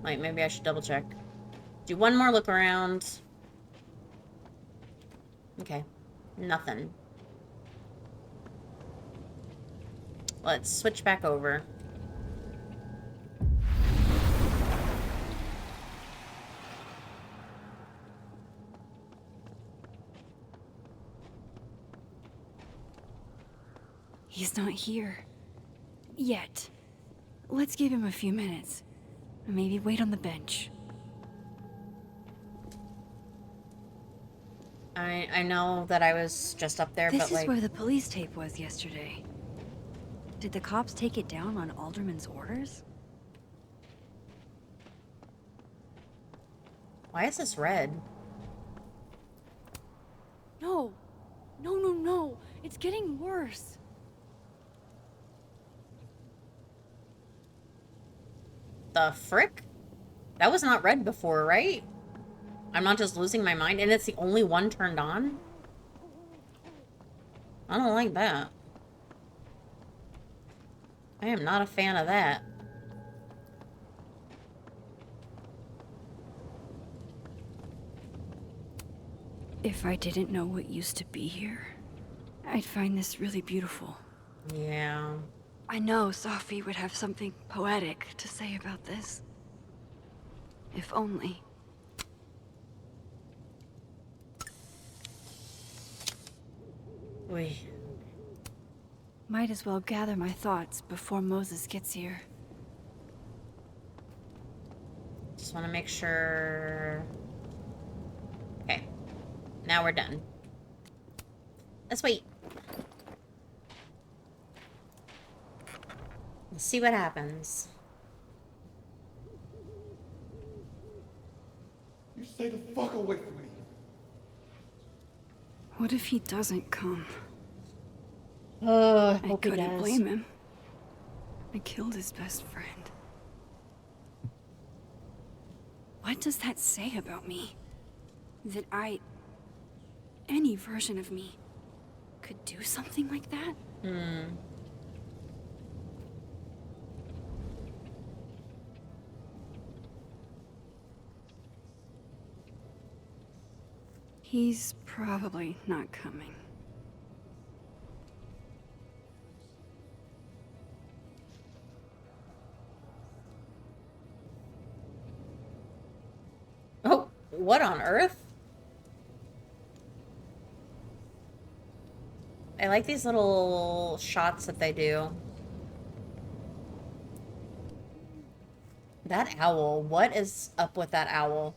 Wait, maybe I should double check. Do one more look around. Okay, nothing. Let's switch back over. He's not here. Yet. Let's give him a few minutes. Maybe wait on the bench. I know that I was just up there, This but like... This is where the police tape was yesterday. Did the cops take it down on Alderman's orders? Why is this red? No! No, no, no! It's getting worse! The frick? That was not red before, right? I'm not just losing my mind, and it's the only one turned on? I don't like that. I am not a fan of that. If I didn't know what used to be here, I'd find this really beautiful. Yeah. I know Safi would have something poetic to say about this. If only. Oy. Might as well gather my thoughts before Moses gets here. Just want to make sure... Okay. Now we're done. Let's wait. Let's see what happens. You stay the fuck away from me. What if he doesn't come? Oh, I hope he couldn't does. blame him. I killed his best friend. What does that say about me? That any version of me, could do something like that? He's probably not coming. Oh, what on earth? I like these little shots that they do. That owl, what is up with that owl?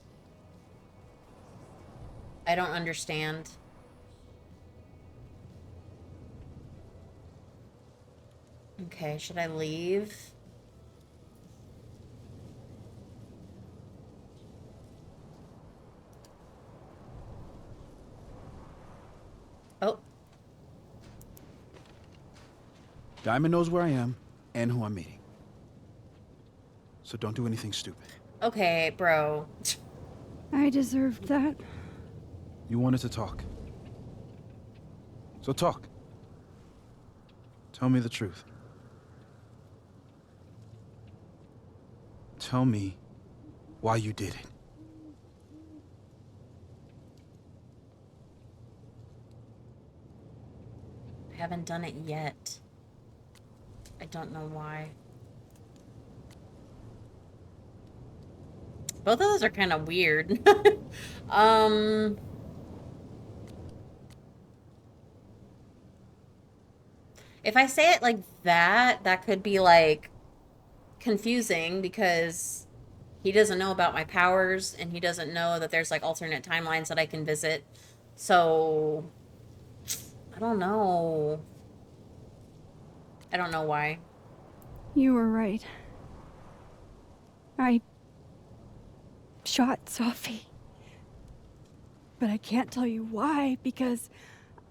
I don't understand. Okay, should I leave? Oh. Diamond knows where I am and who I'm meeting. so don't do anything stupid. Okay, bro. I deserved that. You wanted to talk. So talk. Tell me the truth. Tell me why you did it. I haven't done it yet. I don't know why. Both of those are kind of weird. If I say it like that, that could be like confusing because he doesn't know about my powers and he doesn't know that there's like alternate timelines that I can visit. So I don't know. I don't know why. You were right. I shot Safi. But I can't tell you why because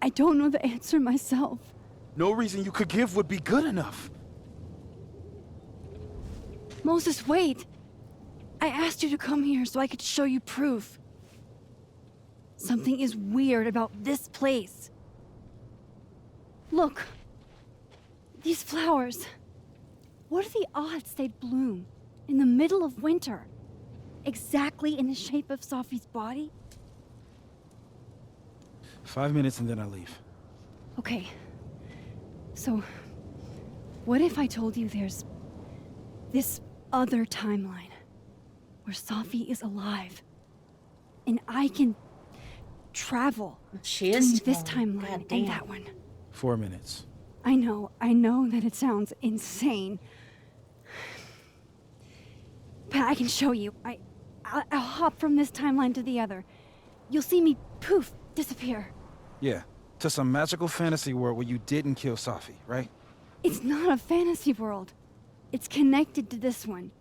I don't know the answer myself. No reason you could give would be good enough. Moses, wait! I asked you to come here so I could show you proof. Something is weird about this place. Look. These flowers. What are the odds they'd bloom in the middle of winter? Exactly in the shape of Safi's body? 5 minutes and then I leave. Okay. So, what if I told you there's this other timeline where Safi is alive and I can travel She between is this tall. timeline God and damn. that one? 4 minutes. I know that it sounds insane. But I can show you. I'll hop from this timeline to the other. You'll see me, poof, disappear. Yeah, to some magical fantasy world where you didn't kill Safi, right? It's not a fantasy world. It's connected to this one.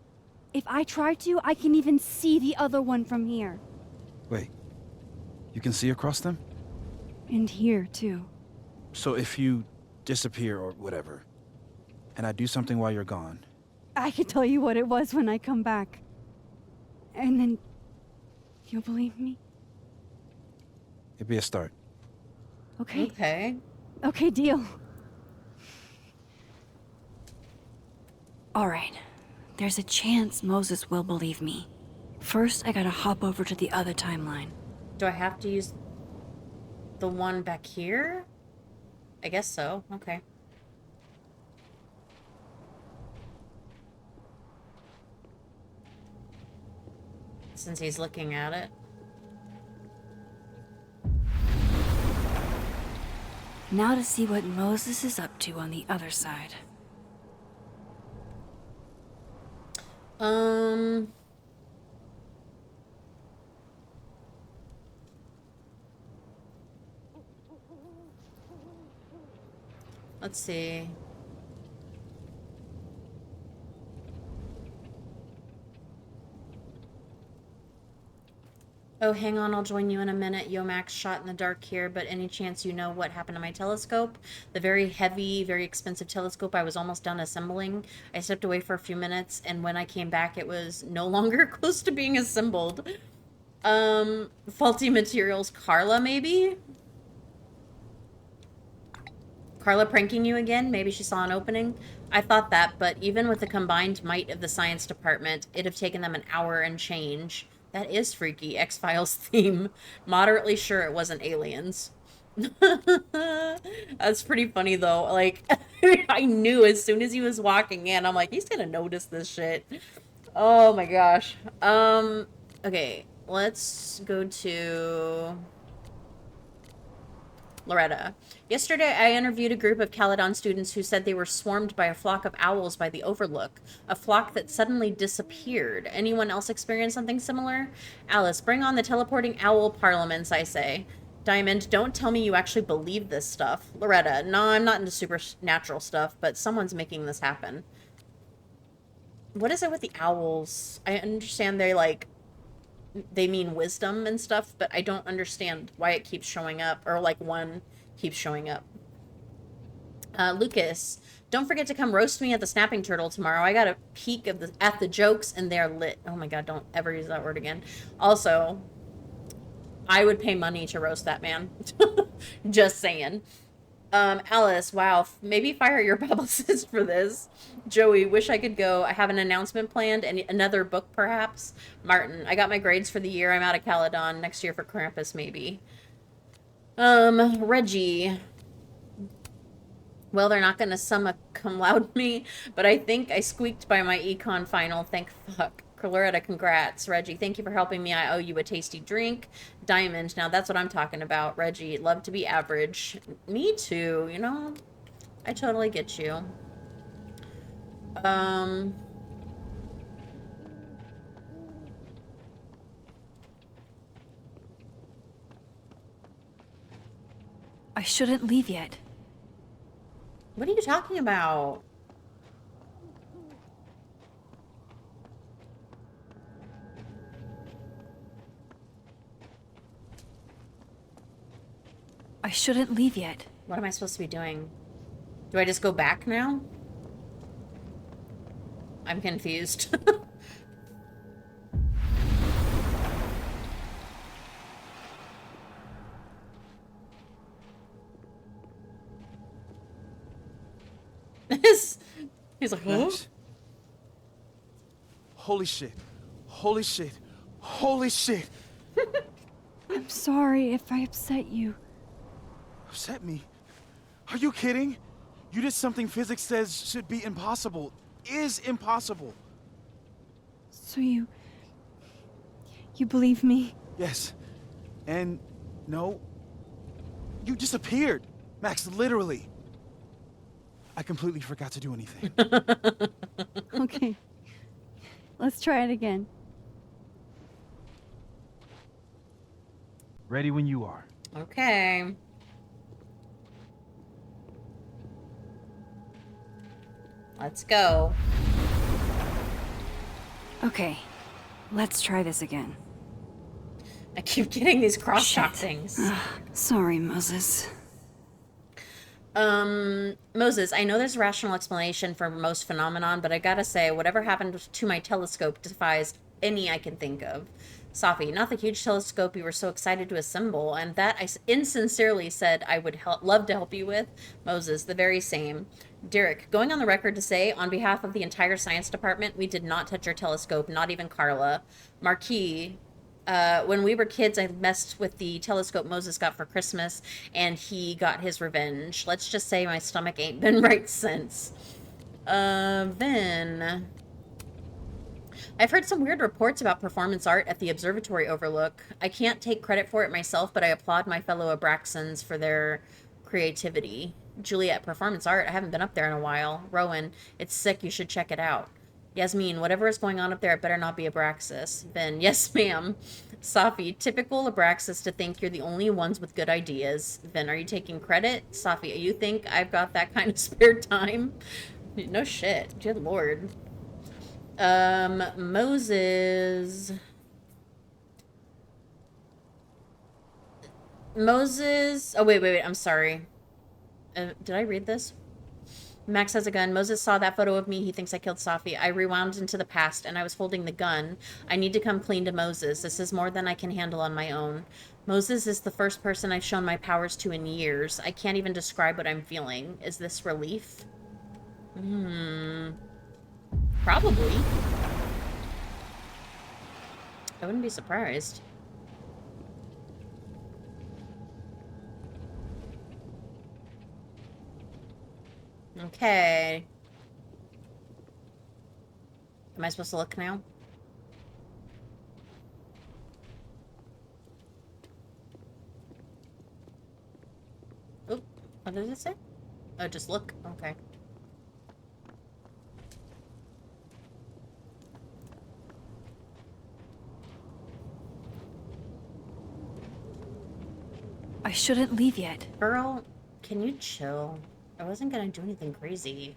If I try to, I can even see the other one from here. Wait, you can see across them? And here, too. So if you disappear or whatever, and I do something while you're gone, I can tell you what it was when I come back. And then... you'll believe me? it'd be a start. Okay. Okay. Okay, deal. All right. There's a chance Moses will believe me. First, I gotta hop over to the other timeline. Do I have to use the one back here? I guess so. Okay. Since he's looking at it. Now to see what Moses is up to on the other side. Let's see. Oh, hang on, I'll join you in a minute. Yo, Max, shot in the dark here, but any chance you know what happened to my telescope? The very heavy, very expensive telescope I was almost done assembling. I stepped away for a few minutes, and when I came back, it was no longer close to being assembled. Faulty materials. Carla, maybe? Carla pranking you again? Maybe she saw an opening? I thought that, but even with the combined might of the science department, it'd have taken them an hour and change. That is freaky. X-Files theme. Moderately sure it wasn't aliens. That's pretty funny, though. Like, I knew as soon as he was walking in, I'm like, he's gonna notice this shit. Oh my gosh. Okay, let's go to Loretta. Yesterday, I interviewed a group of Caledon students who said they were swarmed by a flock of owls by the Overlook. A flock that suddenly disappeared. Anyone else experience something similar? Alice, bring on the teleporting owl parliaments, I say. Diamond, don't tell me you actually believe this stuff. Loretta, no, I'm not into supernatural stuff, but someone's making this happen. What is it with the owls? I understand they mean wisdom and stuff, but I don't understand why it keeps showing up, or like one keeps showing up. Lucas, don't forget to come roast me at the Snapping Turtle tomorrow. I got a peek at the jokes and they're lit. Oh my god, don't ever use that word again. Also, I would pay money to roast that man. Just saying. Alice, wow, maybe fire your publicist for this. Joey, wish I could go. I have an announcement planned and another book perhaps. Martin, I got my grades for the year. I'm out of Caledon. Next year for Krampus, maybe. Reggie. Well, they're not gonna summa cum laude me, but I think I squeaked by my econ final. Thank fuck. Loretta, congrats. Reggie, thank you for helping me. I owe you a tasty drink. Diamond, now that's what I'm talking about. Reggie, love to be average. Me too, you know? I totally get you. I shouldn't leave yet. What are you talking about? I shouldn't leave yet. What am I supposed to be doing? Do I just go back now? I'm confused. He's like, huh? Max? Holy shit. Holy shit. Holy shit. I'm sorry if I upset you. Upset me? Are you kidding? You did something physics says should be impossible. Is impossible. So you believe me? Yes. And no. You disappeared. Max, literally. I completely forgot to do anything. Okay. Let's try it again. Ready when you are. Okay. Let's go. Okay, let's try this again. I keep getting these cross-talk Shit. things. Sorry, Moses. Moses, I know there's a rational explanation for most phenomenon, but I gotta say, whatever happened to my telescope defies any I can think of. Safi, not the huge telescope you were so excited to assemble, and that I insincerely said I would love to help you with. Moses, the very same. Derek, going on the record to say, on behalf of the entire science department, we did not touch your telescope, not even Carla. Marquis, when we were kids, I messed with the telescope Moses got for Christmas, and he got his revenge. Let's just say my stomach ain't been right since. Then I've heard some weird reports about performance art at the observatory overlook. I can't take credit for it myself, but I applaud my fellow Abraxans for their creativity. Juliet, performance art? I haven't been up there in a while. Rowan, it's sick, you should check it out. Yasmin, whatever is going on up there, it better not be Abraxas. Ben, yes ma'am. Safi, typical Abraxas to think you're the only ones with good ideas. Ben, are you taking credit? Safi, you think I've got that kind of spare time? No shit. Good lord. Moses. Oh, wait. I'm sorry. Did I read this? Max has a gun. Moses saw that photo of me. He thinks I killed Safi. I rewound into the past, and I was holding the gun. I need to come clean to Moses. This is more than I can handle on my own. Moses is the first person I've shown my powers to in years. I can't even describe what I'm feeling. Is this relief? Probably. I wouldn't be surprised. Okay. Am I supposed to look now? Oh, what did it say? Oh, just look? Okay. I shouldn't leave yet. Girl, can you chill? I wasn't gonna do anything crazy.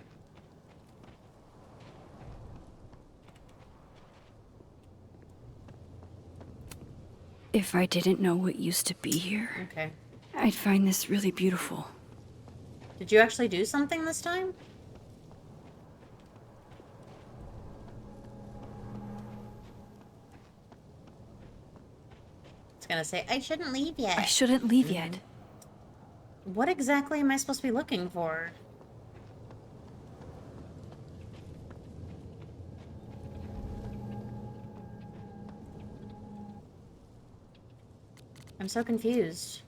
If I didn't know what used to be here, Okay. I'd find this really beautiful. Did you actually do something this time? It's gonna say, I shouldn't leave yet. I shouldn't leave yet. What exactly am I supposed to be looking for? I'm so confused.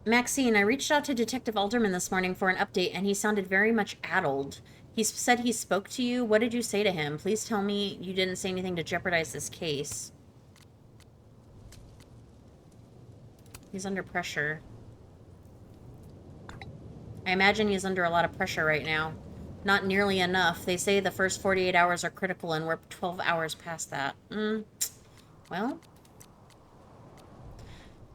Maxine, I reached out to Detective Alderman this morning for an update, and he sounded very much addled. He said he spoke to you. What did you say to him? Please tell me you didn't say anything to jeopardize this case. He's under pressure. I imagine he's under a lot of pressure right now. Not nearly enough. They say the first 48 hours are critical, and we're 12 hours past that. Well...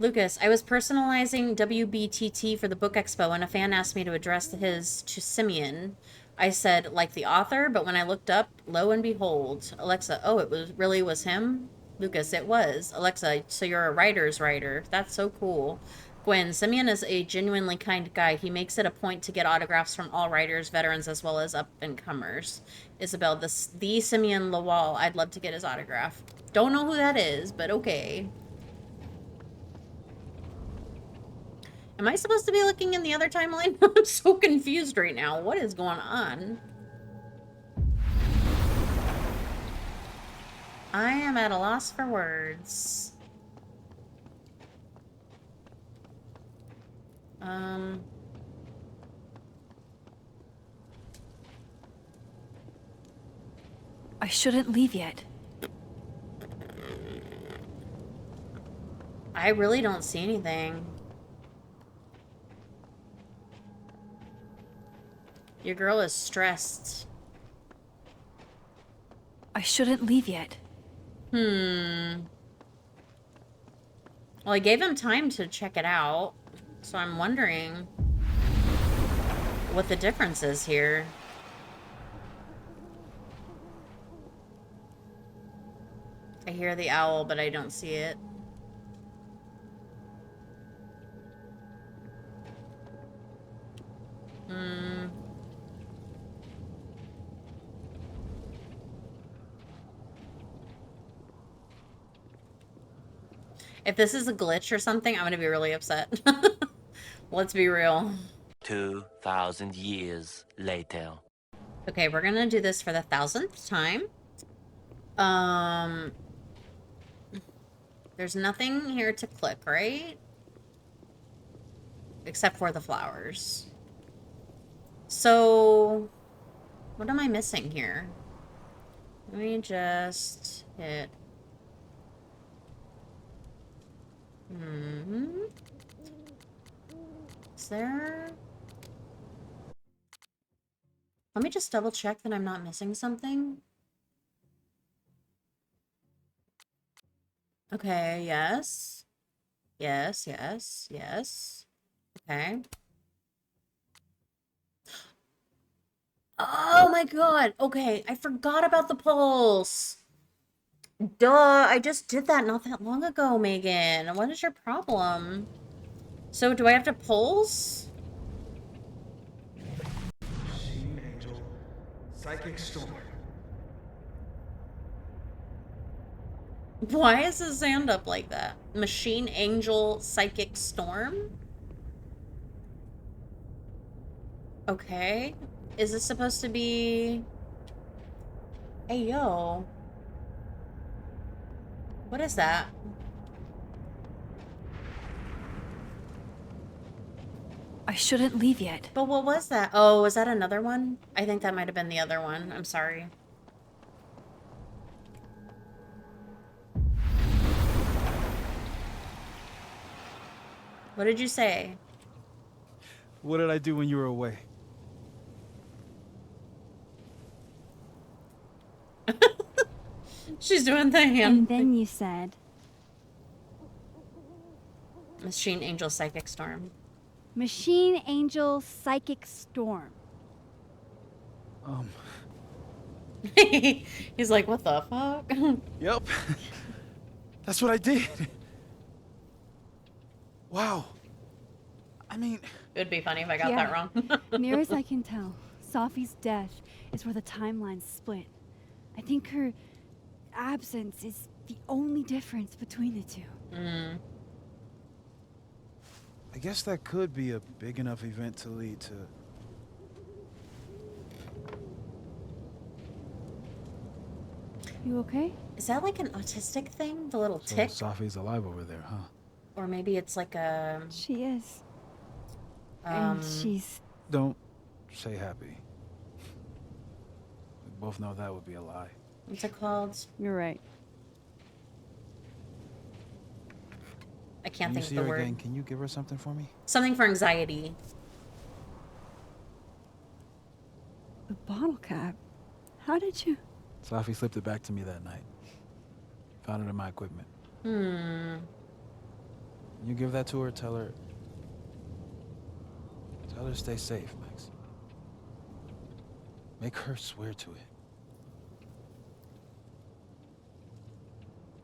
Lucas, I was personalizing WBTT for the book expo, and a fan asked me to address his to Simeon. I said, like the author, but when I looked up, lo and behold, Alexa, oh, it was him? Lucas, it was. Alexa, so you're a writer's writer. That's so cool. Gwen, Simeon is a genuinely kind guy. He makes it a point to get autographs from all writers, veterans, as well as up-and-comers. Isabel, the Simeon Lawal, I'd love to get his autograph. Don't know who that is, but okay. Am I supposed to be looking in the other timeline? I'm so confused right now. What is going on? I am at a loss for words. I shouldn't leave yet. I really don't see anything. Your girl is stressed. I shouldn't leave yet. Well, I gave him time to check it out, so I'm wondering what the difference is here. I hear the owl, but I don't see it. If this is a glitch or something, I'm gonna be really upset. Let's be real. 2,000 years later. Okay, we're gonna do this for the 1000th time. There's nothing here to click, right? Except for the flowers. So, what am I missing here? Let me just hit... Is there... Let me just double check that I'm not missing something. Okay, yes. Yes, yes, yes. Okay. Oh my god! Okay, I forgot about the pulse! Duh, I just did that not that long ago, Megan. What is your problem? So, do I have to pulse? Machine Angel, Psychic Storm. Why is his hand up like that? Machine Angel Psychic Storm? Okay. Is this supposed to be... Hey, yo. What is that? I shouldn't leave yet. But what was that? Oh, was that another one? I think that might have been the other one. I'm sorry. What did you say? What did I do when you were away? She's doing the hand. And then you said, Machine Angel Psychic Storm. Machine Angel Psychic Storm. He's like, what the fuck? Yep. That's what I did. Wow. I mean, It would be funny if I got Yeah. that wrong. Near as I can tell, Safi's death is where the timelines split. I think her absence is the only difference between the two. I guess that could be a big enough event to lead to... You okay? Is that like an autistic thing? The little So tick? Safi's alive over there, huh? Or maybe it's like a... She is. And she's... Don't say happy. We both know that would be a lie. What's it called? You're right. I can't When think you of see the her word. again, can you give her something for me? Something for anxiety. The bottle cap. How did you... Safi slipped it back to me that night. Found it in my equipment. Hmm. You give that to her, tell her to stay safe, Max. Make her swear to it.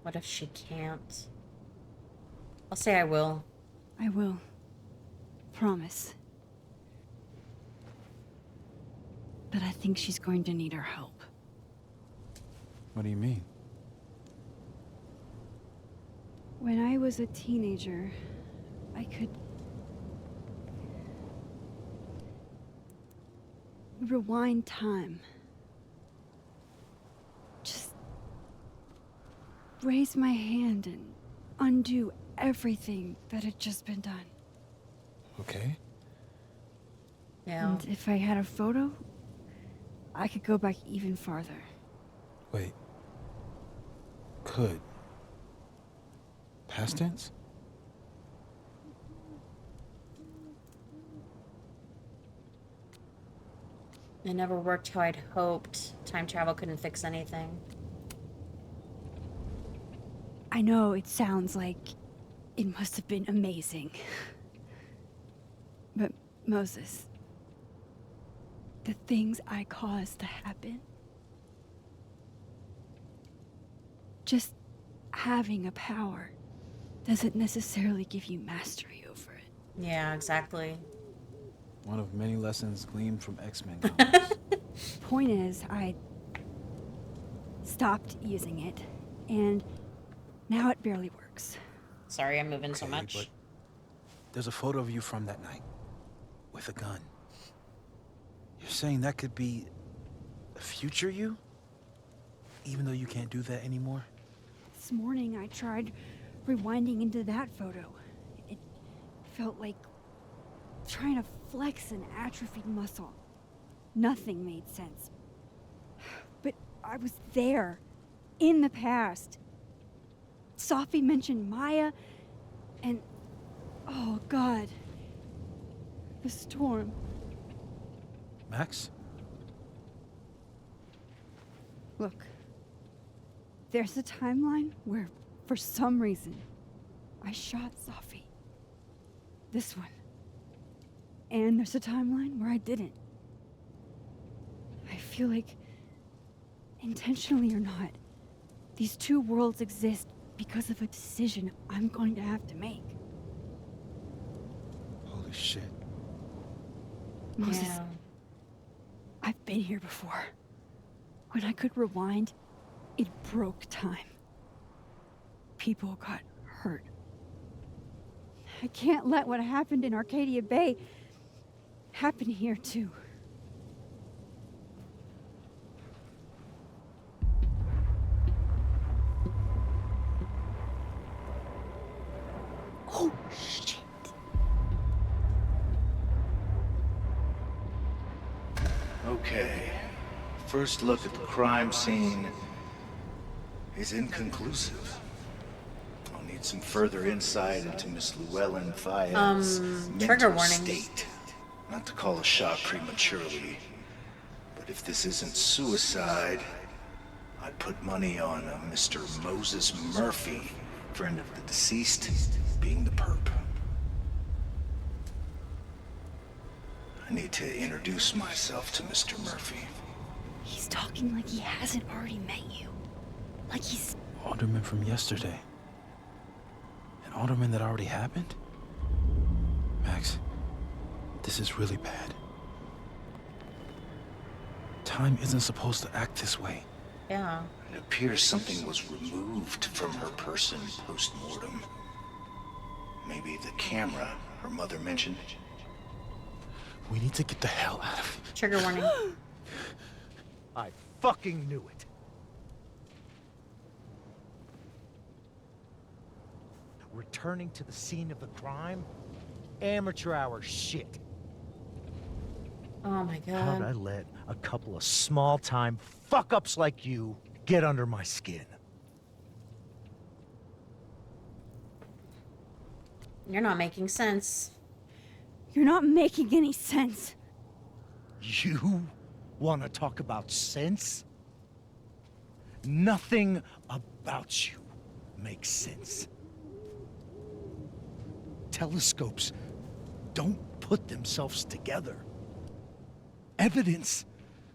What if she can't? I'll say I will. I will. Promise. But I think she's going to need our help. What do you mean? When I was a teenager, I could rewind time. Just raise my hand and undo everything that had just been done. Okay. Yeah. And if I had a photo, I could go back even farther. Wait. Could. Past tense? It never worked how I'd hoped. Time travel couldn't fix anything. I know it sounds like it must have been amazing. But Moses, the things I caused to happen, just having a power doesn't necessarily give you mastery over it. Yeah, exactly. One of many lessons gleaned from X-Men comics. Point is, I stopped using it, and now it barely works. Sorry, I'm moving so Okay, much. but there's a photo of you from that night. With a gun. You're saying that could be a future you? Even though you can't do that anymore? This morning I tried rewinding into that photo. It felt like trying to flex an atrophied muscle. Nothing made sense. But I was there, in the past. Safi mentioned Maya, and oh God, the storm. Max? Look, there's a timeline where, for some reason, I shot Safi. This one. And there's a timeline where I didn't. I feel like, intentionally or not, these two worlds exist because of a decision I'm going to have to make. Holy shit. Moses, Yeah. I've been here before. When I could rewind, it broke time. People got hurt. I can't let what happened in Arcadia Bay happen here too. Oh, shit. Okay. First look at the crime scene is inconclusive. I'll need some further insight into Miss Llewellyn Fayette's trigger mental warnings. state. Not to call a shot prematurely, but if this isn't suicide, I'd put money on a Mr. Moses Murphy, friend of the deceased, being the perp. I need to introduce myself to Mr. Murphy. He's talking like he hasn't already met you. Like he's... Alderman from yesterday. An Alderman that already happened? Max, This is really bad. Time isn't supposed to act this way. Yeah. It appears something was removed from her person post-mortem. Maybe the camera her mother mentioned. We need to get the hell out of here. Trigger warning. I fucking knew it. Returning to the scene of the crime? Amateur hour shit. Oh my How'd I god. let a couple of small-time fuck-ups like you get under my skin? You're not making sense. You're not making any sense. You want to talk about sense? Nothing about you makes sense. Telescopes don't put themselves together. Evidence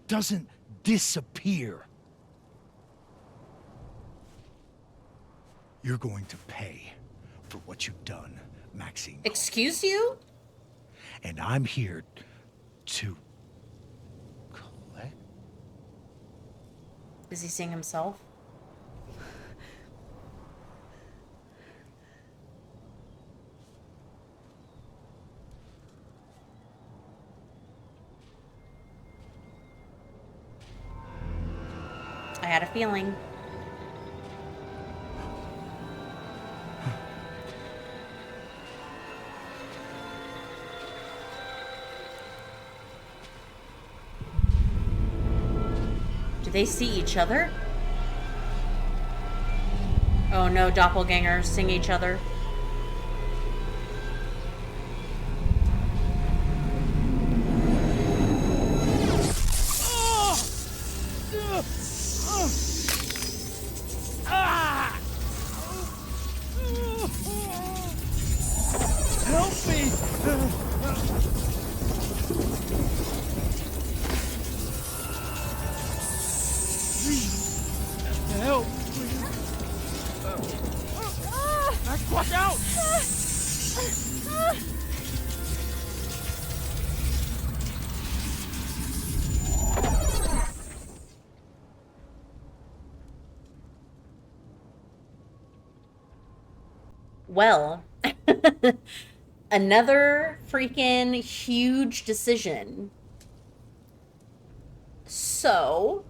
doesn't disappear. You're going to pay for what you've done, Maxine. Excuse you? And I'm here to collect. Is he seeing himself? I had a feeling. Do they see each other? Oh no, doppelgangers sing each other. Help me! Please, help, please. Max, watch out! Well, another freaking huge decision. So,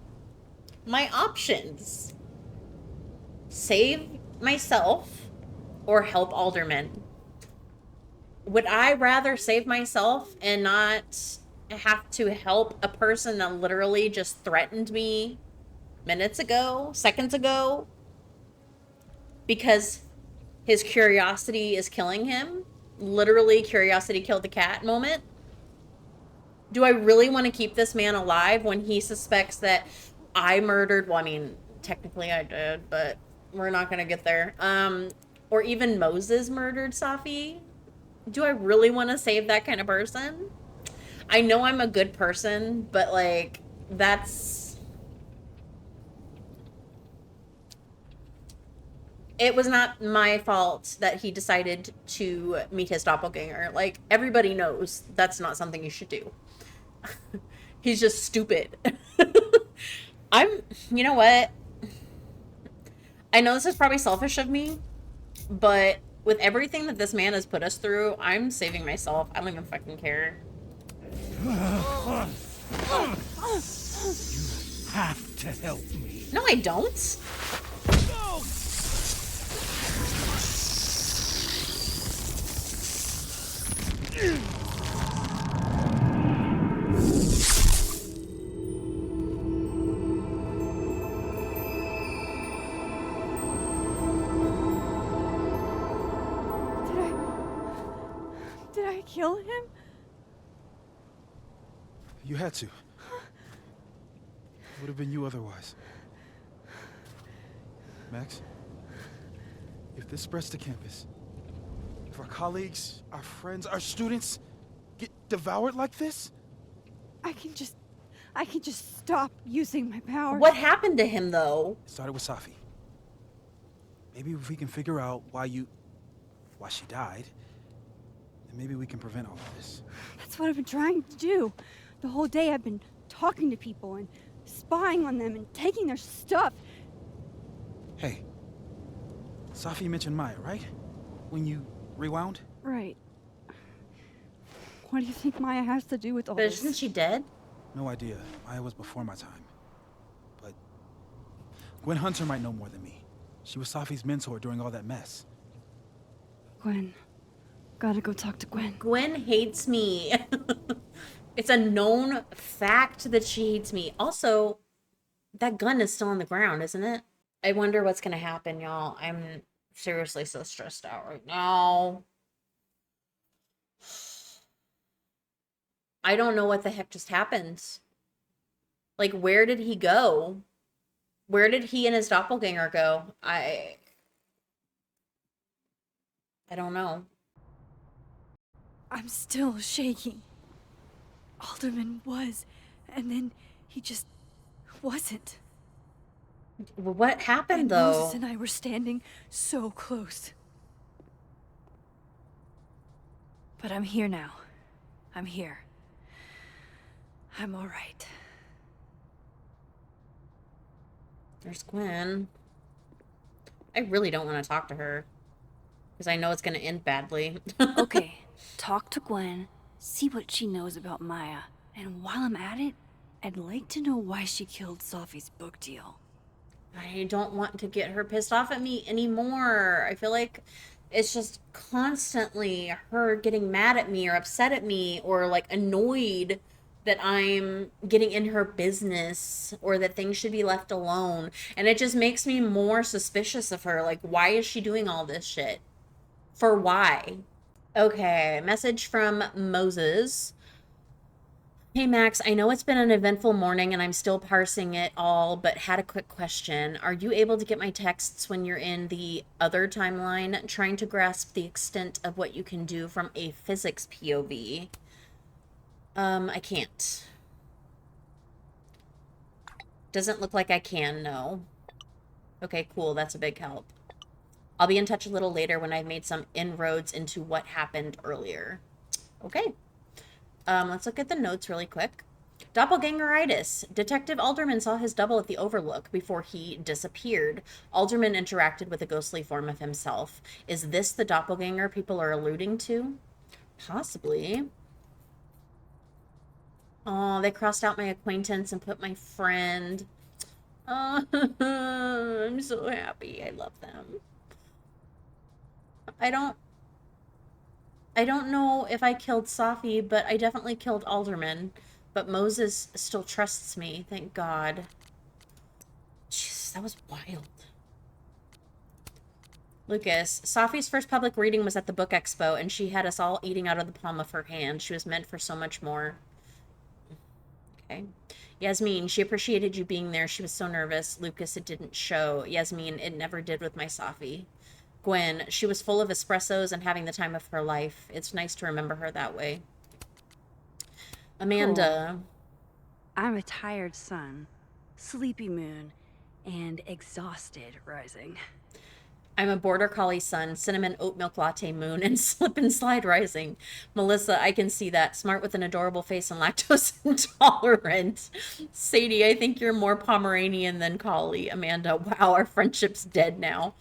my options: save myself or help Alderman. Would I rather save myself and not have to help a person that literally just threatened me minutes ago, seconds ago, because his curiosity is killing him? Literally, curiosity killed the cat moment. Do I really want to keep this man alive when he suspects that I murdered? Well, I mean, technically I did, but we're not going to get there. Or even Moses murdered Safi. Do I really want to save that kind of person? I know I'm a good person, but like, that's... It was not my fault that he decided to meet his doppelganger. Like, everybody knows that's not something you should do. He's just stupid. You know what? I know this is probably selfish of me, but with everything that this man has put us through, I'm saving myself. I don't even fucking care. You have to help me. No, I don't. Did I kill him? You had to. Would have been you otherwise. Max, if this spreads to campus, if our colleagues, our friends, our students get devoured like this, I can just stop using my powers. What happened to him, though? it started with Safi. Maybe if we can figure out why she died, then and maybe we can prevent all of this. That's what I've been trying to do. The whole day I've been talking to people and spying on them and taking their stuff. Hey, Safi mentioned Maya, right? When you rewound? Right. What do you think Maya has to do with all But this? isn't she dead? No idea. Maya was before my time. But Gwen Hunter might know more than me. She was Safi's mentor during all that mess. Gwen. Gotta go talk to Gwen. Gwen hates me. It's a known fact that she hates me. Also, that gun is still on the ground, isn't it? I wonder what's gonna happen, y'all. I'm seriously so stressed out right now. I don't know what the heck just happened. Like, where did he go? Where did he and his doppelganger go? I don't know. I'm still shaking. Alderman was, and then he just wasn't. What happened, And though? Moses and I were standing so close. But I'm here now. I'm here. I'm all right. There's Gwen. I really don't want to talk to her. Because I know it's going to end badly. Okay, talk to Gwen, see what she knows about Maya, and while I'm at it, I'd like to know why she killed Safi's book deal. I don't want to get her pissed off at me anymore. I feel like it's just constantly her getting mad at me or upset at me or like annoyed that I'm getting in her business or that things should be left alone. And it just makes me more suspicious of her. Like, why is she doing all this shit? For why? Okay, message from Moses. Hey Max, I know it's been an eventful morning and I'm still parsing it all, but had a quick question. Are you able to get my texts when you're in the other timeline, trying to grasp the extent of what you can do from a physics POV? I can't. Doesn't look like I can, no. Okay, cool, that's a big help. I'll be in touch a little later when I've made some inroads into what happened earlier. Okay. Let's look at the notes really quick. Doppelgangeritis. Detective Alderman saw his double at the Overlook before he disappeared. Alderman interacted with a ghostly form of himself. Is this the doppelganger people are alluding to? Possibly. Oh, they crossed out my acquaintance and put my friend. Oh, I'm so happy. I love them. I don't know if I killed Safi, but I definitely killed Alderman. But Moses still trusts me, thank God. Jeez, that was wild. Lucas, Safi's first public reading was at the book expo, and she had us all eating out of the palm of her hand. She was meant for so much more. Okay. Yasmin, she appreciated you being there. She was so nervous. Lucas, it didn't show. Yasmin, it never did with my Safi. Gwen, she was full of espressos and having the time of her life. It's nice to remember her that way. Amanda. Cool. I'm a tired sun, sleepy moon, and exhausted rising. I'm a border collie sun, cinnamon oat milk latte moon, and slip and slide rising. Melissa, I can see that. Smart with an adorable face and lactose intolerant. Sadie, I think you're more Pomeranian than collie. Amanda, wow, our friendship's dead now.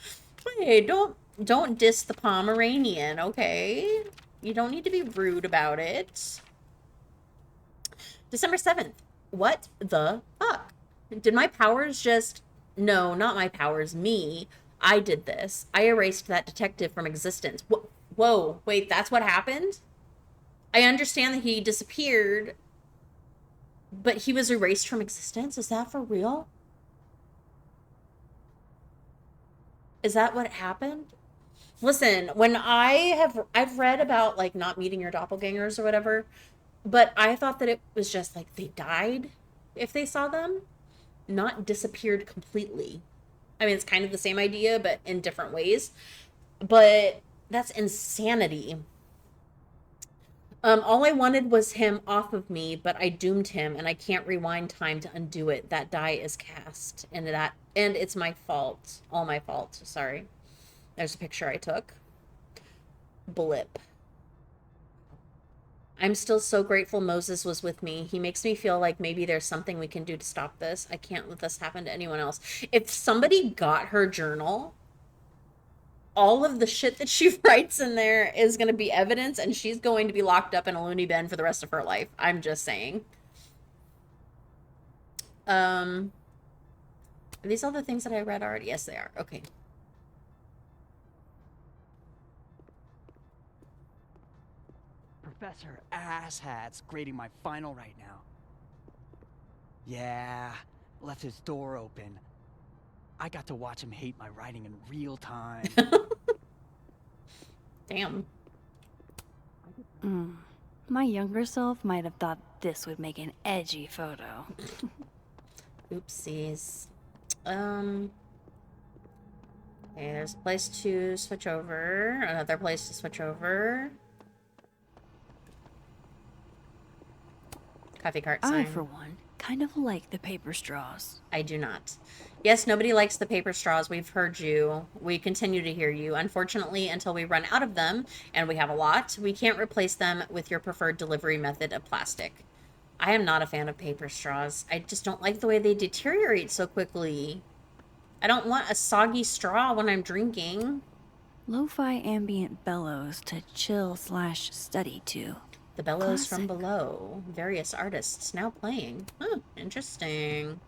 Hey, don't diss the Pomeranian, okay? You don't need to be rude about it. December 7th. What the fuck? Did my powers just... No, not my powers, me. I did this. I erased that detective from existence. Whoa, wait, that's what happened? I understand that he disappeared, but he was erased from existence? Is that for real? Is that what happened? Listen, when I've read about like not meeting your doppelgangers or whatever, but I thought that it was just like they died if they saw them, not disappeared completely. I mean, it's kind of the same idea, but in different ways. But that's insanity. All I wanted was him off of me, but I doomed him, and I can't rewind time to undo it. That die is cast, and it's my fault. All my fault. Sorry. There's a picture I took. Blip. I'm still so grateful Moses was with me. He makes me feel like maybe there's something we can do to stop this. I can't let this happen to anyone else. If somebody got her journal, all of the shit that she writes in there is going to be evidence, and she's going to be locked up in a loony bin for the rest of her life. I'm just saying. Are these all the things that I read already? Yes, they are. Okay. Professor Asshat's grading my final right now. Yeah, left his door open. I got to watch him hate my writing in real time. Damn. My younger self might have thought this would make an edgy photo. Oopsies. Okay, there's a place to switch over. Another place to switch over. Coffee cart sign. I, for one, kind of like the paper straws. I do not. Yes, nobody likes the paper straws. We've heard you. We continue to hear you. Unfortunately, until we run out of them, and we have a lot, we can't replace them with your preferred delivery method of plastic. I am not a fan of paper straws. I just don't like the way they deteriorate so quickly. I don't want a soggy straw when I'm drinking. Lo-fi ambient bellows to chill/study to. The Bellows from Classic. Below. Various artists now playing. Huh, interesting.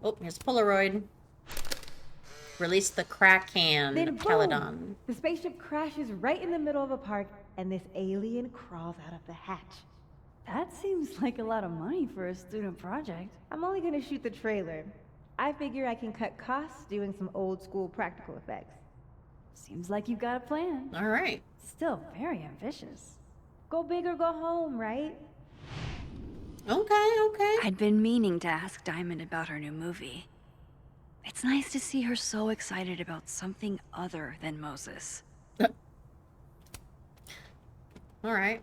Oh, here's a Polaroid. Release the Kraken, Then boom! Caledon. The spaceship crashes right in the middle of a park, and this alien crawls out of the hatch. That seems like a lot of money for a student project. I'm only gonna shoot the trailer. I figure I can cut costs doing some old school practical effects. Seems like you've got a plan. All right. Still very ambitious. Go big or go home, right? Okay. I'd been meaning to ask Diamond about her new movie. It's nice to see her so excited about something other than Moses. All right.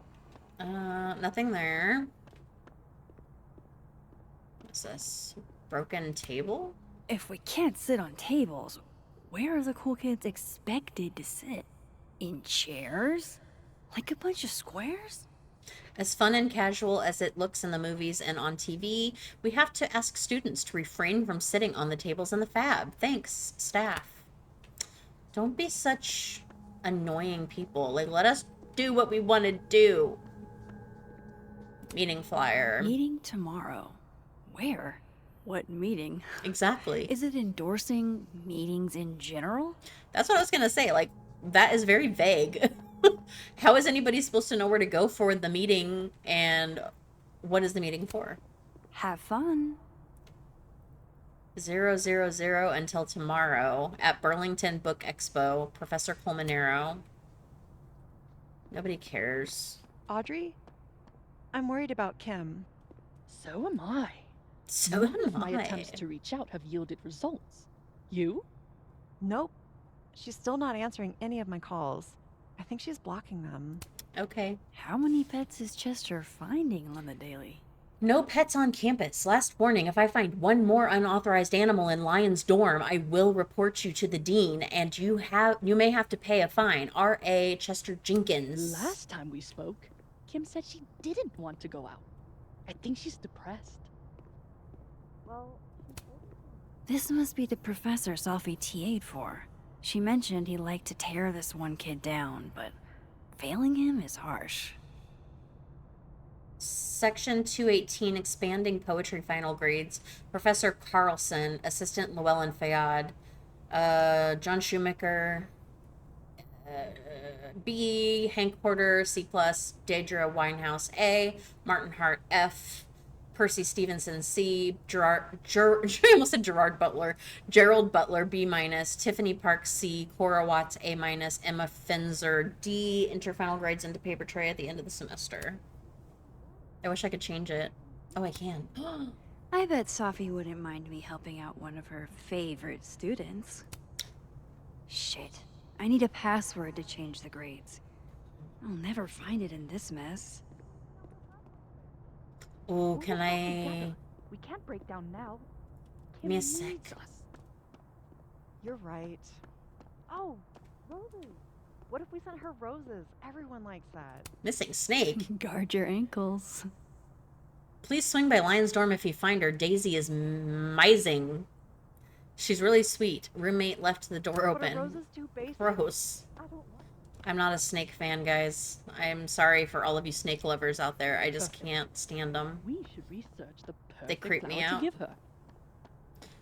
Nothing there. What's this? Broken table? If we can't sit on tables, where are the cool kids expected to sit? In chairs? Like a bunch of squares? As fun and casual as it looks in the movies and on TV, we have to ask students to refrain from sitting on the tables in the fab. Thanks, staff. Don't be such annoying people. Like, let us do what we want to do. Meeting flyer. Meeting tomorrow. Where? What meeting? Exactly. Is it endorsing meetings in general? That's what I was going to say. Like, that is very vague. How is anybody supposed to know where to go for the meeting, and what is the meeting for? Have fun. 000 until tomorrow at Burlington Book Expo. Professor Colmenero. Nobody cares. Audrey? I'm worried about Kim. So am I. So None of am my I. attempts to reach out have yielded results. You? Nope. She's still not answering any of my calls. I think she's blocking them. Okay. How many pets is Chester finding on the daily? No pets on campus. Last warning, if I find one more unauthorized animal in Lion's dorm, I will report you to the dean, and you may have to pay a fine. R.A. Chester Jenkins. Last time we spoke, Kim said she didn't want to go out. I think she's depressed. Well, This must be the professor Safi TA'd for. She mentioned he liked to tear this one kid down, but failing him is harsh. Section 218, expanding poetry final grades. Professor Carlson, Assistant Llewellyn Fayad, John Shoemaker, B, Hank Porter, C+, Deidre Winehouse, A, Martin Hart, F, Percy Stevenson, C, I almost said Gerard Butler, Gerald Butler, B-, Tiffany Park, C, Cora Watts, A-, Emma Fenzer, D, interfinal grades into paper tray at the end of the semester. I wish I could change it. Oh, I can. I bet Safi wouldn't mind me helping out one of her favorite students. Shit. I need a password to change the grades. I'll never find it in this mess. Oh, can I... We can't break down now. Give me a sec. You're right. oh, Rosie. What if we sent her roses? Everyone likes that. Missing snake? Guard your ankles. Please swing by Lion's Dorm if you find her. Daisy is mising. She's really sweet. Roommate left the door What do open. roses do, basic? Gross. I don't like. I'm not a snake fan, guys. I'm sorry for all of you snake lovers out there. I just can't stand them. We should research the They perfect creep me flower out. to give her.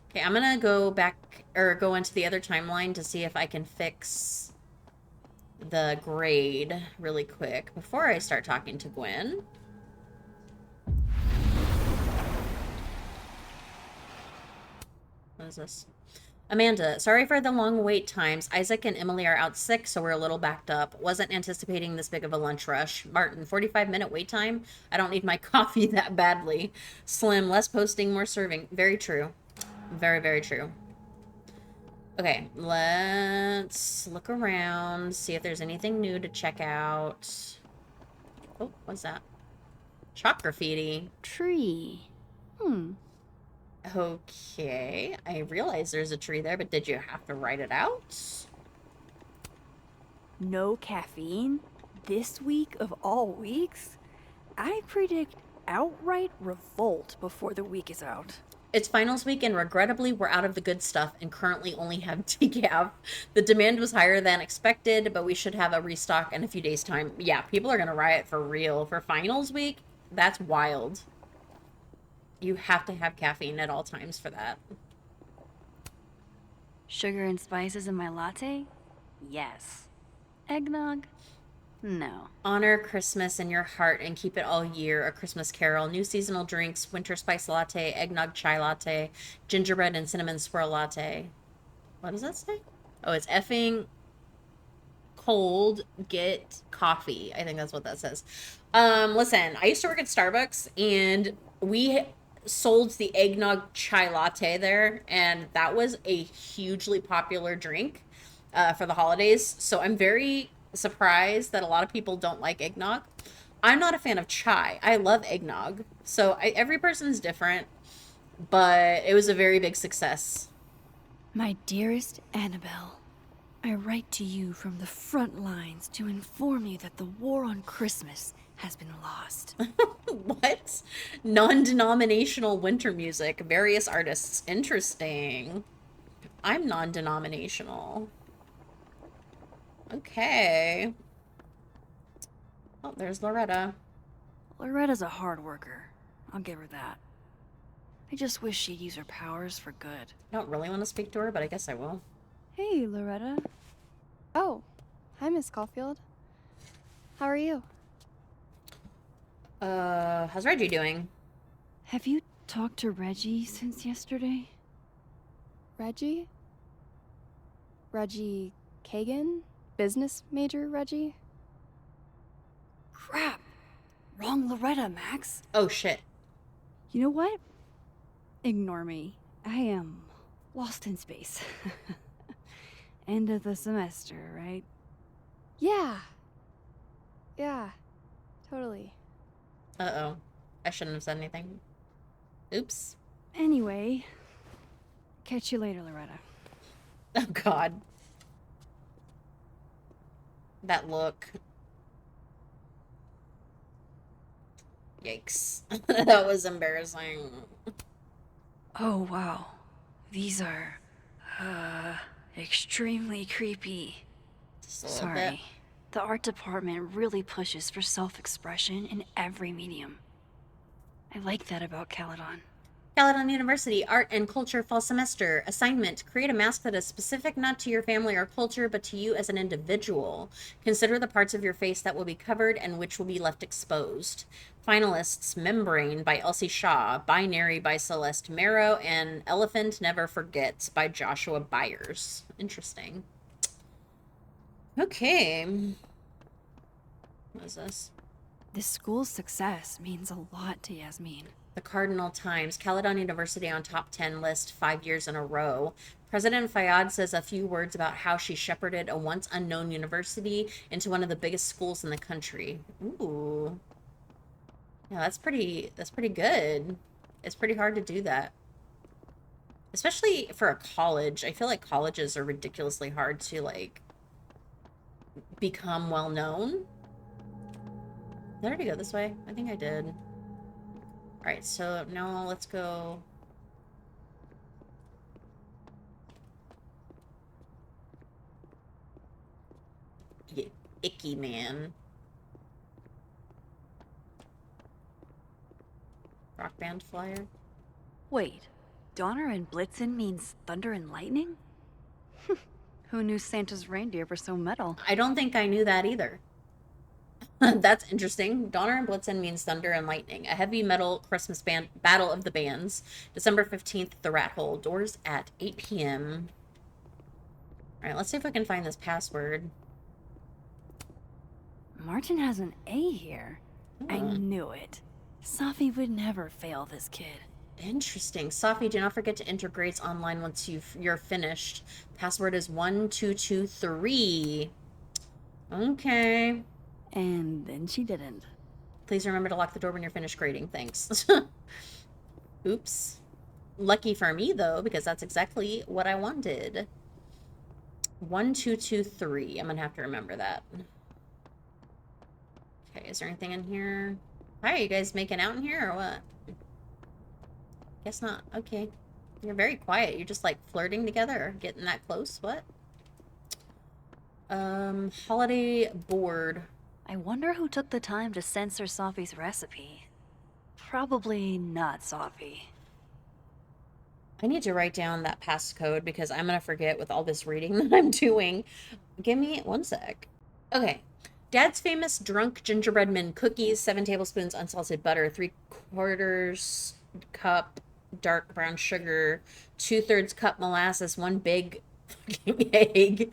Okay, I'm gonna go back, or go into the other timeline to see if I can fix the grade really quick before I start talking to Gwen. What is this? Amanda, sorry for the long wait times. Isaac and Emily are out sick, so we're a little backed up. Wasn't anticipating this big of a lunch rush. Martin, 45-minute wait time? I don't need my coffee that badly. Slim, less posting, more serving. Very true. Very, very true. Okay, let's look around, see if there's anything new to check out. Oh, what's that? Chalk graffiti. Tree. Okay, I realize there's a tree there, but did you have to write it out? No caffeine? This week of all weeks? I predict outright revolt before the week is out. It's finals week, and regrettably, we're out of the good stuff and currently only have decaf. The demand was higher than expected, but we should have a restock in a few days' time. Yeah, people are going to riot for real. For finals week, that's wild. You have to have caffeine at all times for that. Sugar and spices in my latte? Yes. Eggnog? No. Honor Christmas in your heart and keep it all year. A Christmas Carol. New seasonal drinks. Winter spice latte. Eggnog chai latte. Gingerbread and cinnamon swirl latte. What does that say? Oh, it's effing cold. Get coffee. I think that's what that says. Listen, I used to work at Starbucks, and we sold the eggnog chai latte there, and that was a hugely popular drink for the holidays. So I'm very surprised that a lot of people don't like eggnog. I'm not a fan of chai. I love eggnog. So every person's different, but it was a very big success. My dearest Annabelle, I write to you from the front lines to inform you that the war on Christmas has been lost. What? Non-denominational winter music. Various artists. Interesting. I'm non-denominational. Okay. Oh, there's Loretta. Loretta's a hard worker. I'll give her that. I just wish she'd use her powers for good. I don't really want to speak to her, but I guess I will. Hey, Loretta. Oh, hi, Miss Caulfield. How are you? How's Reggie doing? Have you talked to Reggie since yesterday? Reggie? Reggie Kagan? Business major Reggie? Crap! Wrong Loretta, Max. Oh, shit. You know what? Ignore me. I am lost in space. End of the semester, right? Yeah. Yeah, totally. Uh-oh. I shouldn't have said anything. Oops. Anyway, catch you later, Loretta. Oh, God. That look. Yikes. That was embarrassing. Oh, wow. These are, extremely creepy. Just a little Sorry. bit. The art department really pushes for self-expression in every medium. I like that about Caledon. Caledon University Art and Culture Fall Semester. Assignment. Create a mask that is specific not to your family or culture, but to you as an individual. Consider the parts of your face that will be covered and which will be left exposed. Finalists. Membrane by Elsie Shaw. Binary by Celeste Marrow. And Elephant Never Forgets by Joshua Byers. Interesting. Okay. What is this? This school's success means a lot to Yasmin. The Cardinal Times, Caledon University on top 10 list 5 years in a row. President Fayyad says a few words about how she shepherded a once unknown university into one of the biggest schools in the country. Ooh. Yeah, that's pretty good. It's pretty hard to do that. Especially for a college. I feel like colleges are ridiculously hard to, like, become well known. Did I already go this way? I think I did. Alright, so now let's go. Icky man. Rock band flyer. Wait, Donner and Blitzen means thunder and lightning? Who knew Santa's reindeer were so metal? I don't think I knew that either. That's interesting. Donner and Blitzen means thunder and lightning. A heavy metal Christmas band battle of the bands. December 15th, the Rat Hole. Doors at 8 p.m. Alright, let's see if we can find this password. Martin has an A here. I knew it. Safi would never fail this kid. Interesting. Safi, do not forget to enter grades online once you're finished. Password is 1223. Okay. And then she didn't. Please remember to lock the door when you're finished grading. Thanks. Oops. Lucky for me, though, because that's exactly what I wanted. 1223. I'm gonna have to remember that. Okay, is there anything in here? Hi, are you guys making out in here or what? Guess not. Okay. You're very quiet. You're just like flirting together, getting that close. What? Holiday board. I wonder who took the time to censor Safi's recipe. Probably not Safi. I need to write down that passcode because I'm gonna forget with all this reading that I'm doing. Give me one sec. Okay. Dad's famous drunk gingerbread man cookies, 7 tablespoons unsalted butter, 3/4 cup dark brown sugar, 2/3 cup molasses, 1 big fucking egg,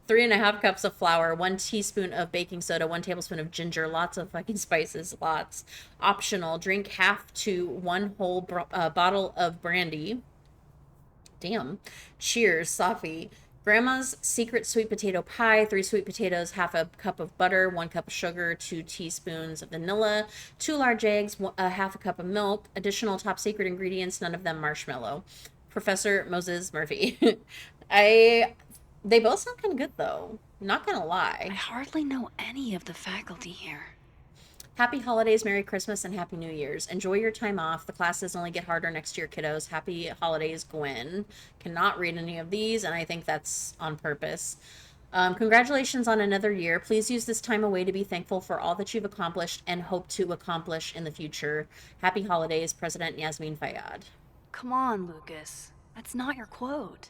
3.5 cups of flour, 1 teaspoon of baking soda, 1 tablespoon of ginger, lots of fucking spices, lots. Optional. Drink half to 1 whole bottle of brandy. Damn. Cheers, Safi. Grandma's secret sweet potato pie, 3 sweet potatoes, half a cup of butter, 1 cup of sugar, 2 teaspoons of vanilla, 2 large eggs, half a cup of milk, additional top secret ingredients, none of them marshmallow. Professor Moses Murphy. They both sound kind of good, though. Not gonna lie. I hardly know any of the faculty here. Happy holidays, Merry Christmas, and Happy New Year's. Enjoy your time off. The classes only get harder next year, kiddos. Happy holidays, Gwen. Cannot read any of these, and I think that's on purpose. Congratulations on another year. Please use this time away to be thankful for all that you've accomplished and hope to accomplish in the future. Happy holidays, President Yasmin Fayyad. Come on, Lucas. That's not your quote.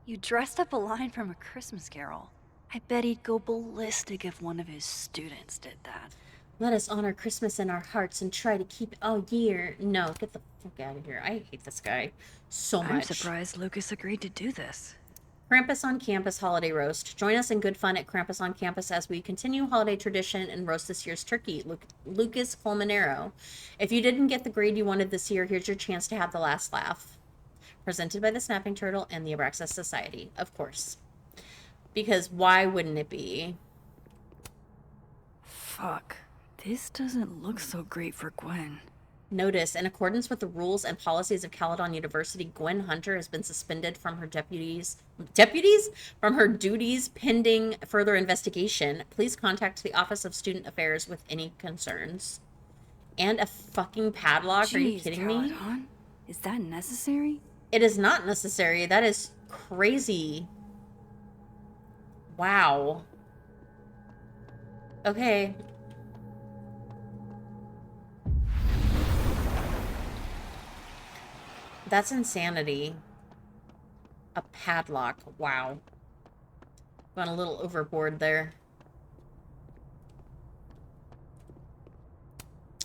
You dressed up a line from A Christmas Carol. I bet he'd go ballistic if one of his students did that. Let us honor Christmas in our hearts and try to keep it all year. No, get the fuck out of here. I hate this guy so much. I'm surprised Lucas agreed to do this. Krampus on Campus Holiday Roast. Join us in good fun at Krampus on Campus as we continue holiday tradition and roast this year's turkey, Lucas Colmenero. If you didn't get the grade you wanted this year, here's your chance to have the last laugh. Presented by the Snapping Turtle and the Abraxas Society, of course. Because why wouldn't it be? Fuck. This doesn't look so great for Gwen. Notice, in accordance with the rules and policies of Caledon University, Gwen Hunter has been suspended from her From her duties pending further investigation. Please contact the Office of Student Affairs with any concerns. And a fucking padlock? Jeez, are you kidding me? Is that necessary? It is not necessary. That is crazy. Wow. Okay. That's insanity. A padlock. Wow. Went a little overboard there.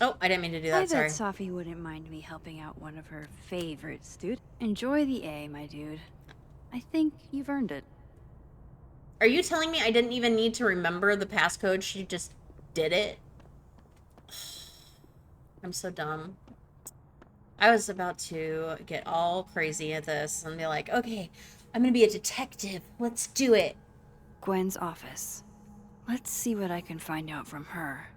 Oh, I didn't mean to do that, sorry. I bet Safi wouldn't mind me helping out one of her favorite students. Enjoy the A, my dude. I think you've earned it. Are you telling me I didn't even need to remember the passcode? She just did it? I'm so dumb. I was about to get all crazy at this and be like, okay, I'm gonna be a detective. Let's do it. Gwen's office. Let's see what I can find out from her.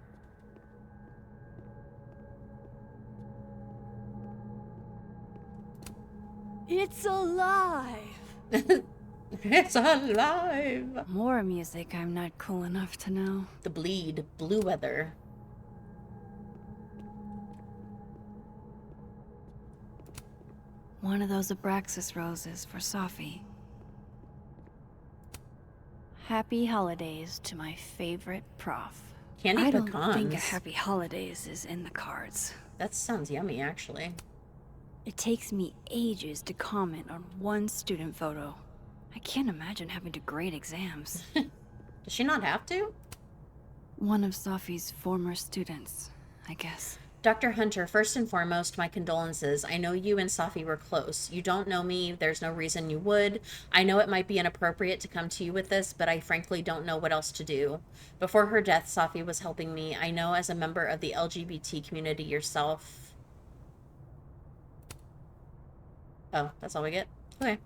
It's alive! It's alive! More music I'm not cool enough to know. The Bleed, Blue Weather. One of those Abraxas roses for Safi. Happy holidays to my favorite prof. Candy I pecans. don't think a happy holidays is in the cards. That sounds yummy, actually. It takes me ages to comment on one student photo. I can't imagine having to grade exams. Does she not have to? One of Safi's former students, I guess. Dr. Hunter, first and foremost, my condolences. I know you and Safi were close. You don't know me. There's no reason you would. I know it might be inappropriate to come to you with this, but I frankly don't know what else to do. Before her death, Safi was helping me. I know as a member of the LGBT community yourself. Oh, that's all we get? Okay.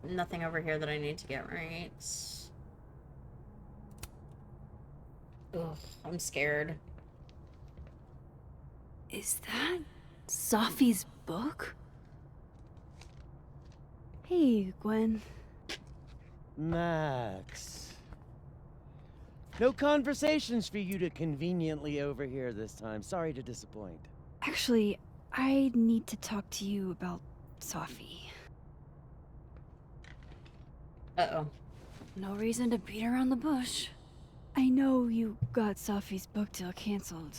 Nothing over here that I need to get right. Ugh, I'm scared. Is that Safi's book? Hey, Gwen. Max. No conversations for you to conveniently overhear this time. Sorry to disappoint. Actually, I need to talk to you about Safi. Uh-oh. No reason to beat around the bush. I know you got Safi's book deal canceled.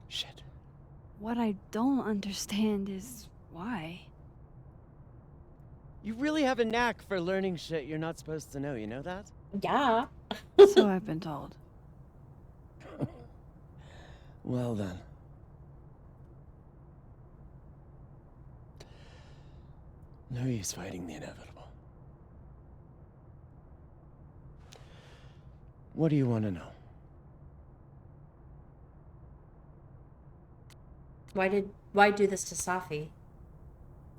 Shit. What I don't understand is why. You really have a knack for learning shit you're not supposed to know, you know that? Yeah. So I've been told. Well then. No use fighting the inevitable. What do you want to know? Why do this to Safi?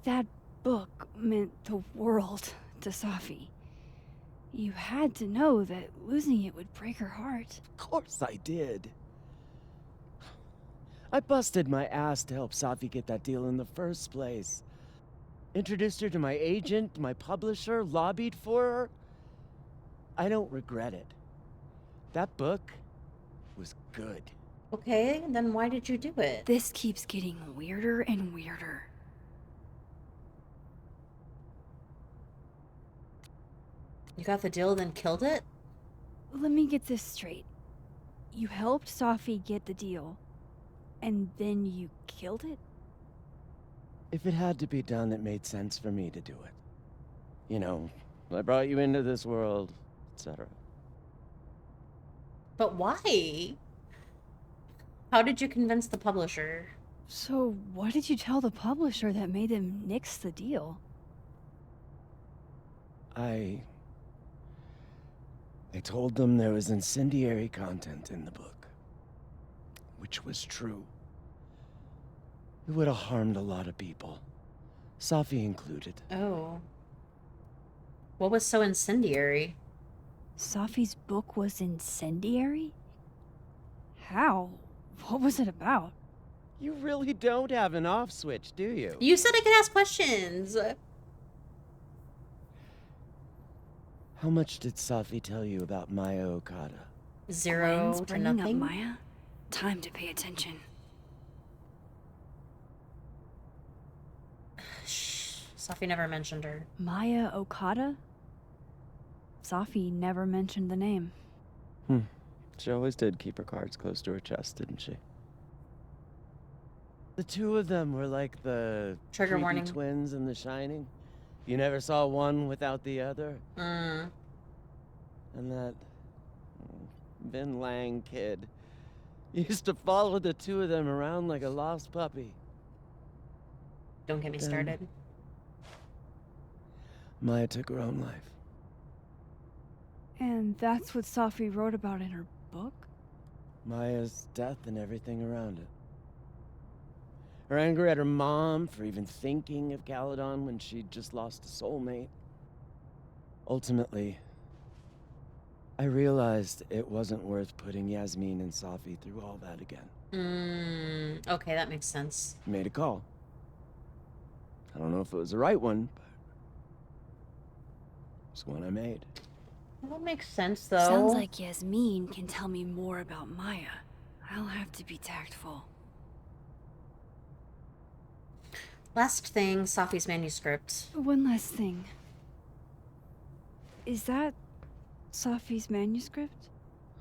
That book meant the world to Safi. You had to know that losing it would break her heart. Of course I did. I busted my ass to help Safi get that deal in the first place. Introduced her to my agent, my publisher, lobbied for her. I don't regret it. That book was good. Okay, then why did you do it? This keeps getting weirder and weirder. You got the deal, then killed it? Let me get this straight. You helped Safi get the deal, and then you killed it? If it had to be done, it made sense for me to do it. You know, I brought you into this world, etc. But why? How did you convince the publisher? So what did you tell the publisher that made them nix the deal? I told them there was incendiary content in the book. Which was true. It would have harmed a lot of people. Safi included. Oh. What was so incendiary? Safi's book was incendiary? How? What was it about? You really don't have an off switch, do you? You said I could ask questions. How much did Safi tell you about Maya Okada? Zero Gwen's to bringing nothing. up Maya? Time to pay attention. Shh. Safi never mentioned her. Maya Okada? Safi never mentioned the name. She always did keep her cards close to her chest, didn't she? The two of them were like the Trigger creepy warning. twins in The Shining. You never saw one without the other. Mm. And that Vin Lang kid used to follow the two of them around like a lost puppy. Don't get me Then started. Maya took her own life. And that's what Safi wrote about in her book? Maya's death and everything around it. Her anger at her mom for even thinking of Caledon when she'd just lost a soulmate. Ultimately, I realized it wasn't worth putting Yasmin and Safi through all that again. Okay, that makes sense. Made a call. I don't know if it was the right one, but it's one I made. That makes sense, though. Sounds like Yasmin can tell me more about Maya. I'll have to be tactful. Last thing, Safi's manuscript. One last thing. Is that Safi's manuscript?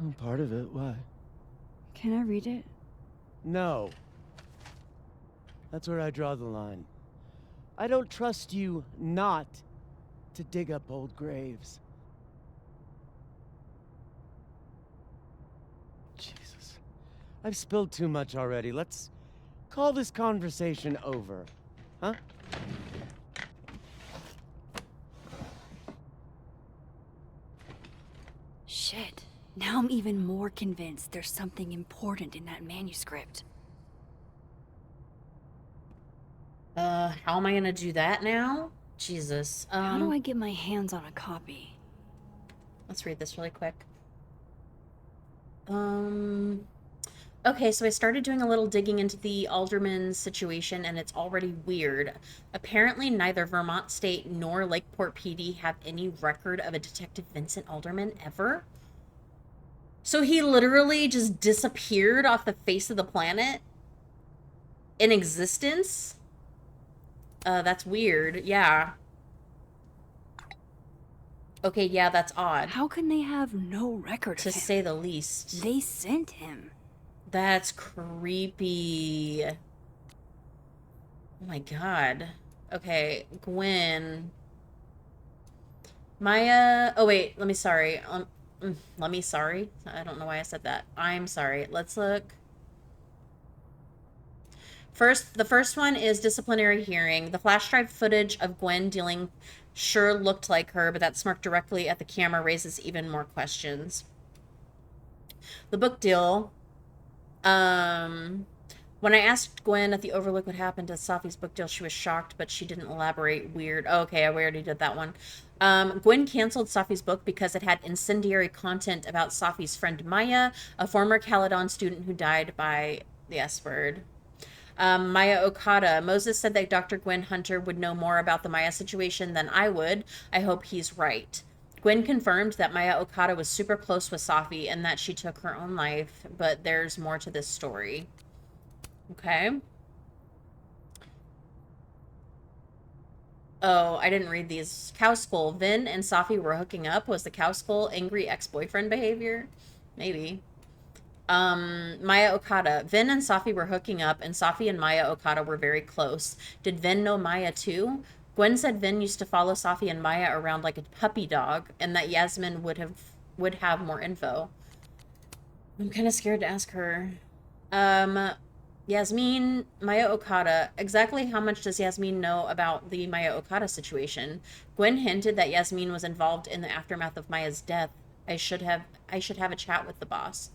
Oh, part of it. Why? Can I read it? No. That's where I draw the line. I don't trust you not to dig up old graves. Jesus. I've spilled too much already. Let's call this conversation over. Huh? Shit. Now I'm even more convinced there's something important in that manuscript. How am I gonna do that now? Jesus. How do I get my hands on a copy? Let's read this really quick. Okay, so I started doing a little digging into the Alderman situation, and it's already weird. Apparently, neither Vermont State nor Lakeport PD have any record of a Detective Vincent Alderman ever. So he literally just disappeared off the face of the planet in existence? That's weird. Yeah. Okay, yeah, that's odd. How can they have no record of him? To say the least. They sent him. That's creepy. Oh my god. Okay, Gwen. Maya. Oh wait, let me sorry. Let me sorry. I don't know why I said that. I'm sorry. Let's look. The first one is disciplinary hearing. The flash drive footage of Gwen dealing sure looked like her, but that smirk directly at the camera raises even more questions. The book deal. When I asked Gwen at the Overlook what happened to Safi's book deal, she was shocked, but she didn't elaborate. Weird. Okay, I already did that one. Gwen canceled Safi's book because it had incendiary content about Safi's friend Maya, a former Caledon student who died by the S-word. Maya Okada. Moses said that Dr. Gwen Hunter would know more about the Maya situation than I would. I hope he's right. Gwen confirmed that Maya Okada was super close with Safi and that she took her own life, but there's more to this story. Okay. Oh, I didn't read these. Cow Skull. Vin and Safi were hooking up. Was the Cow Skull angry ex-boyfriend behavior? Maybe. Maya Okada. Vin and Safi were hooking up, and Safi and Maya Okada were very close. Did Vin know Maya too? Gwen said Vin used to follow Safi and Maya around like a puppy dog, and that Yasmin would have more info. I'm kind of scared to ask her. Yasmin, Maya Okada. Exactly how much does Yasmin know about the Maya Okada situation? Gwen hinted that Yasmin was involved in the aftermath of Maya's death. I should have a chat with the boss.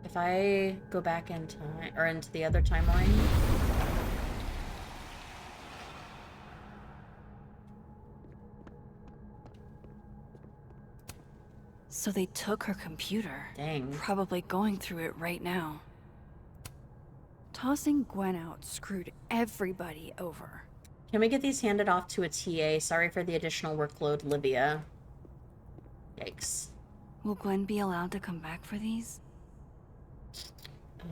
If I go back in time, or into the other timeline. So they took her computer. Dang. Probably going through it right now. Tossing Gwen out screwed everybody over. Can we get these handed off to a TA? Sorry for the additional workload, Livia. Yikes. Will Gwen be allowed to come back for these?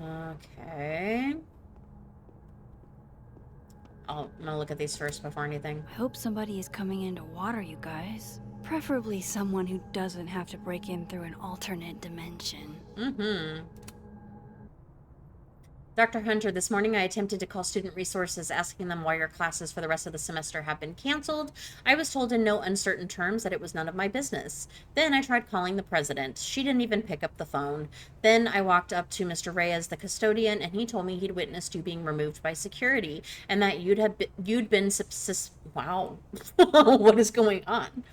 Okay. I'm gonna look at these first before anything. I hope somebody is coming in to water you guys. Preferably someone who doesn't have to break in through an alternate dimension. Dr. Hunter, this morning I attempted to call student resources asking them why your classes for the rest of the semester have been canceled. I was told in no uncertain terms that it was none of my business. Then I tried calling the president. She didn't even pick up the phone. Then I walked up to Mr. Reyes, the custodian, and he told me he'd witnessed you being removed by security and that you'd been wow. What is going on?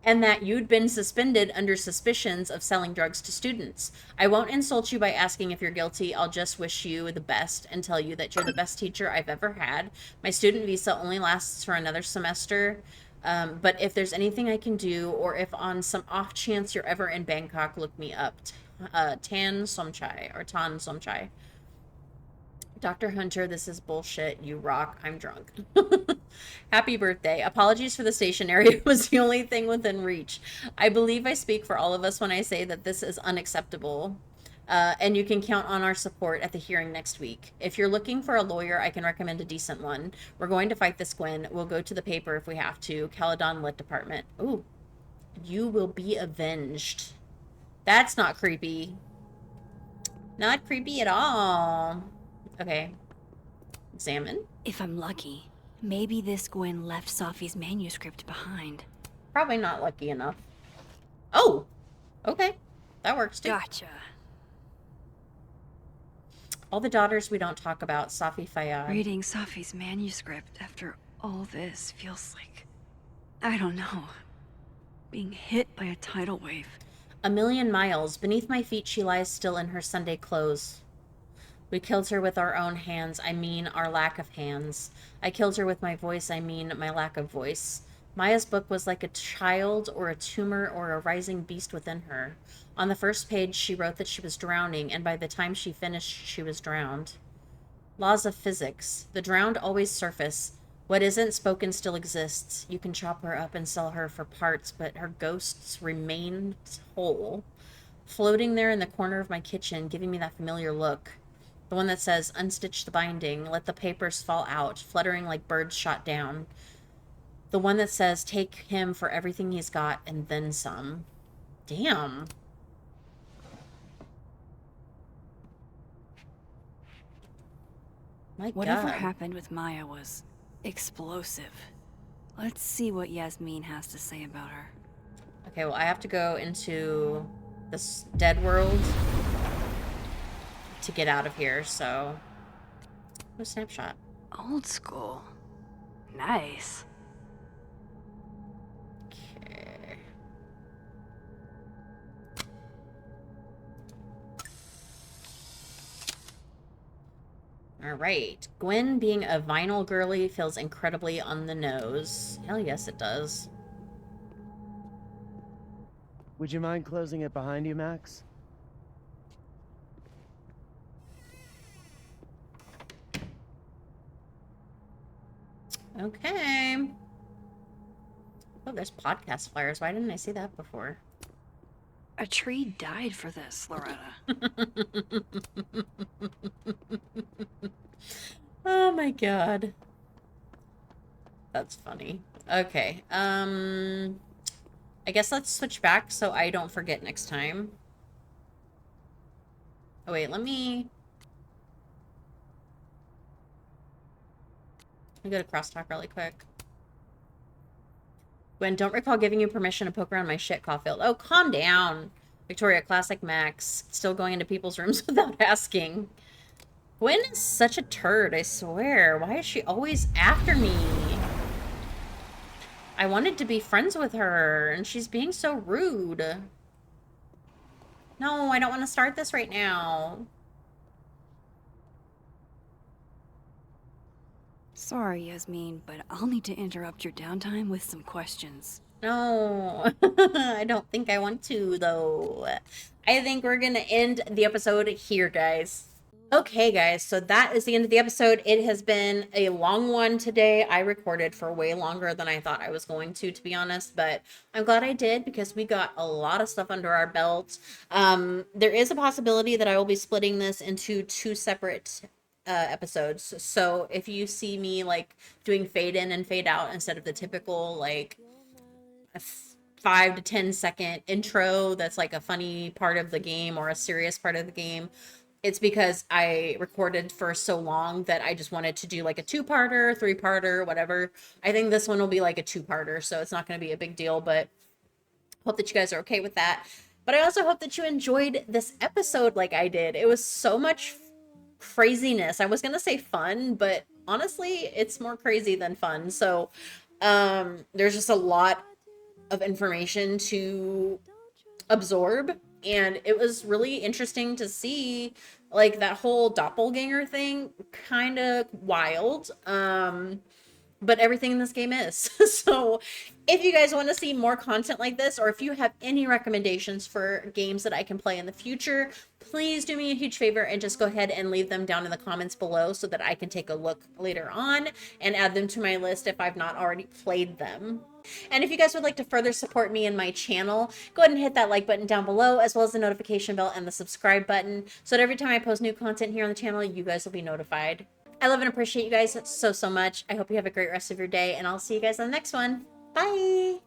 and that you'd been suspended under suspicions of selling drugs to students. I won't insult you by asking if you're guilty. I'll just wish you the best and tell you that you're the best teacher I've ever had. My student visa only lasts for another semester. But if there's anything I can do, or if on some off chance you're ever in Bangkok, look me up. Tan Somchai, or Tan Somchai. Dr. Hunter, this is bullshit. You rock. I'm drunk. Happy birthday. Apologies for the stationery. It was the only thing within reach. I believe I speak for all of us when I say that this is unacceptable. And you can count on our support at the hearing next week. If you're looking for a lawyer, I can recommend a decent one. We're going to fight this, Gwen. We'll go to the paper if we have to. Caledon Lit Department. Ooh. You will be avenged. That's not creepy. Not creepy at all. Okay. Examine. If I'm lucky, maybe this Gwen left Safi's manuscript behind. Probably not lucky enough. Oh! Okay. That works too. Gotcha. All the daughters we don't talk about. Safi Fayyad. Reading Safi's manuscript after all this feels like, I don't know, being hit by a tidal wave. A million miles. Beneath my feet she lies still in her Sunday clothes. We killed her with our own hands, I mean our lack of hands. I killed her with my voice, I mean my lack of voice. Maya's book was like a child or a tumor or a rising beast within her. On the first page she wrote that she was drowning, and by the time she finished she was drowned. Laws of physics. The drowned always surface. What isn't spoken still exists. You can chop her up and sell her for parts, but her ghosts remain whole. Floating there in the corner of my kitchen, giving me that familiar look. The one that says, unstitch the binding, let the papers fall out, fluttering like birds shot down. The one that says, take him for everything he's got, and then some. Damn. My Whatever God. happened with Maya was explosive. Let's see what Yasmin has to say about her. Okay, well, I have to go into this dead world to get out of here, so... A snapshot. Old school. Nice. Okay. Alright. Gwen being a vinyl girly feels incredibly on the nose. Hell yes, it does. Would you mind closing it behind you, Max? Okay. Oh, there's podcast flyers. Why didn't I see that before? A tree died for this, Loretta. Oh my God. That's funny. Okay. I guess let's switch back so I don't forget next time. Oh wait, let me go to crosstalk really quick. Gwen, don't recall giving you permission to poke around my shit, Caulfield. Oh, calm down. Victoria, classic Max. Still going into people's rooms without asking. Gwen is such a turd, I swear. Why is she always after me? I wanted to be friends with her, and she's being so rude. No, I don't want to start this right now. Sorry, Yasmin, but I'll need to interrupt your downtime with some questions. No, I don't think I want to, though. I think we're gonna end the episode here, guys. Okay, guys, so that is the end of the episode. It has been a long one today. I recorded for way longer than I thought I was going to be honest, but I'm glad I did because we got a lot of stuff under our belt. There is a possibility that I will be splitting this into 2 separate episodes. So if you see me like doing fade in and fade out instead of the typical like a 5 to 10 second intro that's like a funny part of the game or a serious part of the game, it's because I recorded for so long that I just wanted to do like a 2-parter, 3-parter, whatever. I think this one will be like a 2-parter, so it's not going to be a big deal, but hope that you guys are okay with that. But I also hope that you enjoyed this episode like I did. It was so much craziness. I was going to say fun, but honestly, it's more crazy than fun. So there's just a lot of information to absorb, and it was really interesting to see like that whole doppelganger thing. Kind of wild, but everything in this game is. So if you guys want to see more content like this, or if you have any recommendations for games that I can play in the future, please do me a huge favor and just go ahead and leave them down in the comments below so that I can take a look later on and add them to my list if I've not already played them. And if you guys would like to further support me and my channel, go ahead and hit that like button down below, as well as the notification bell and the subscribe button, so that every time I post new content here on the channel, you guys will be notified. I love and appreciate you guys so much. I hope you have a great rest of your day, and I'll see you guys on the next one. Bye!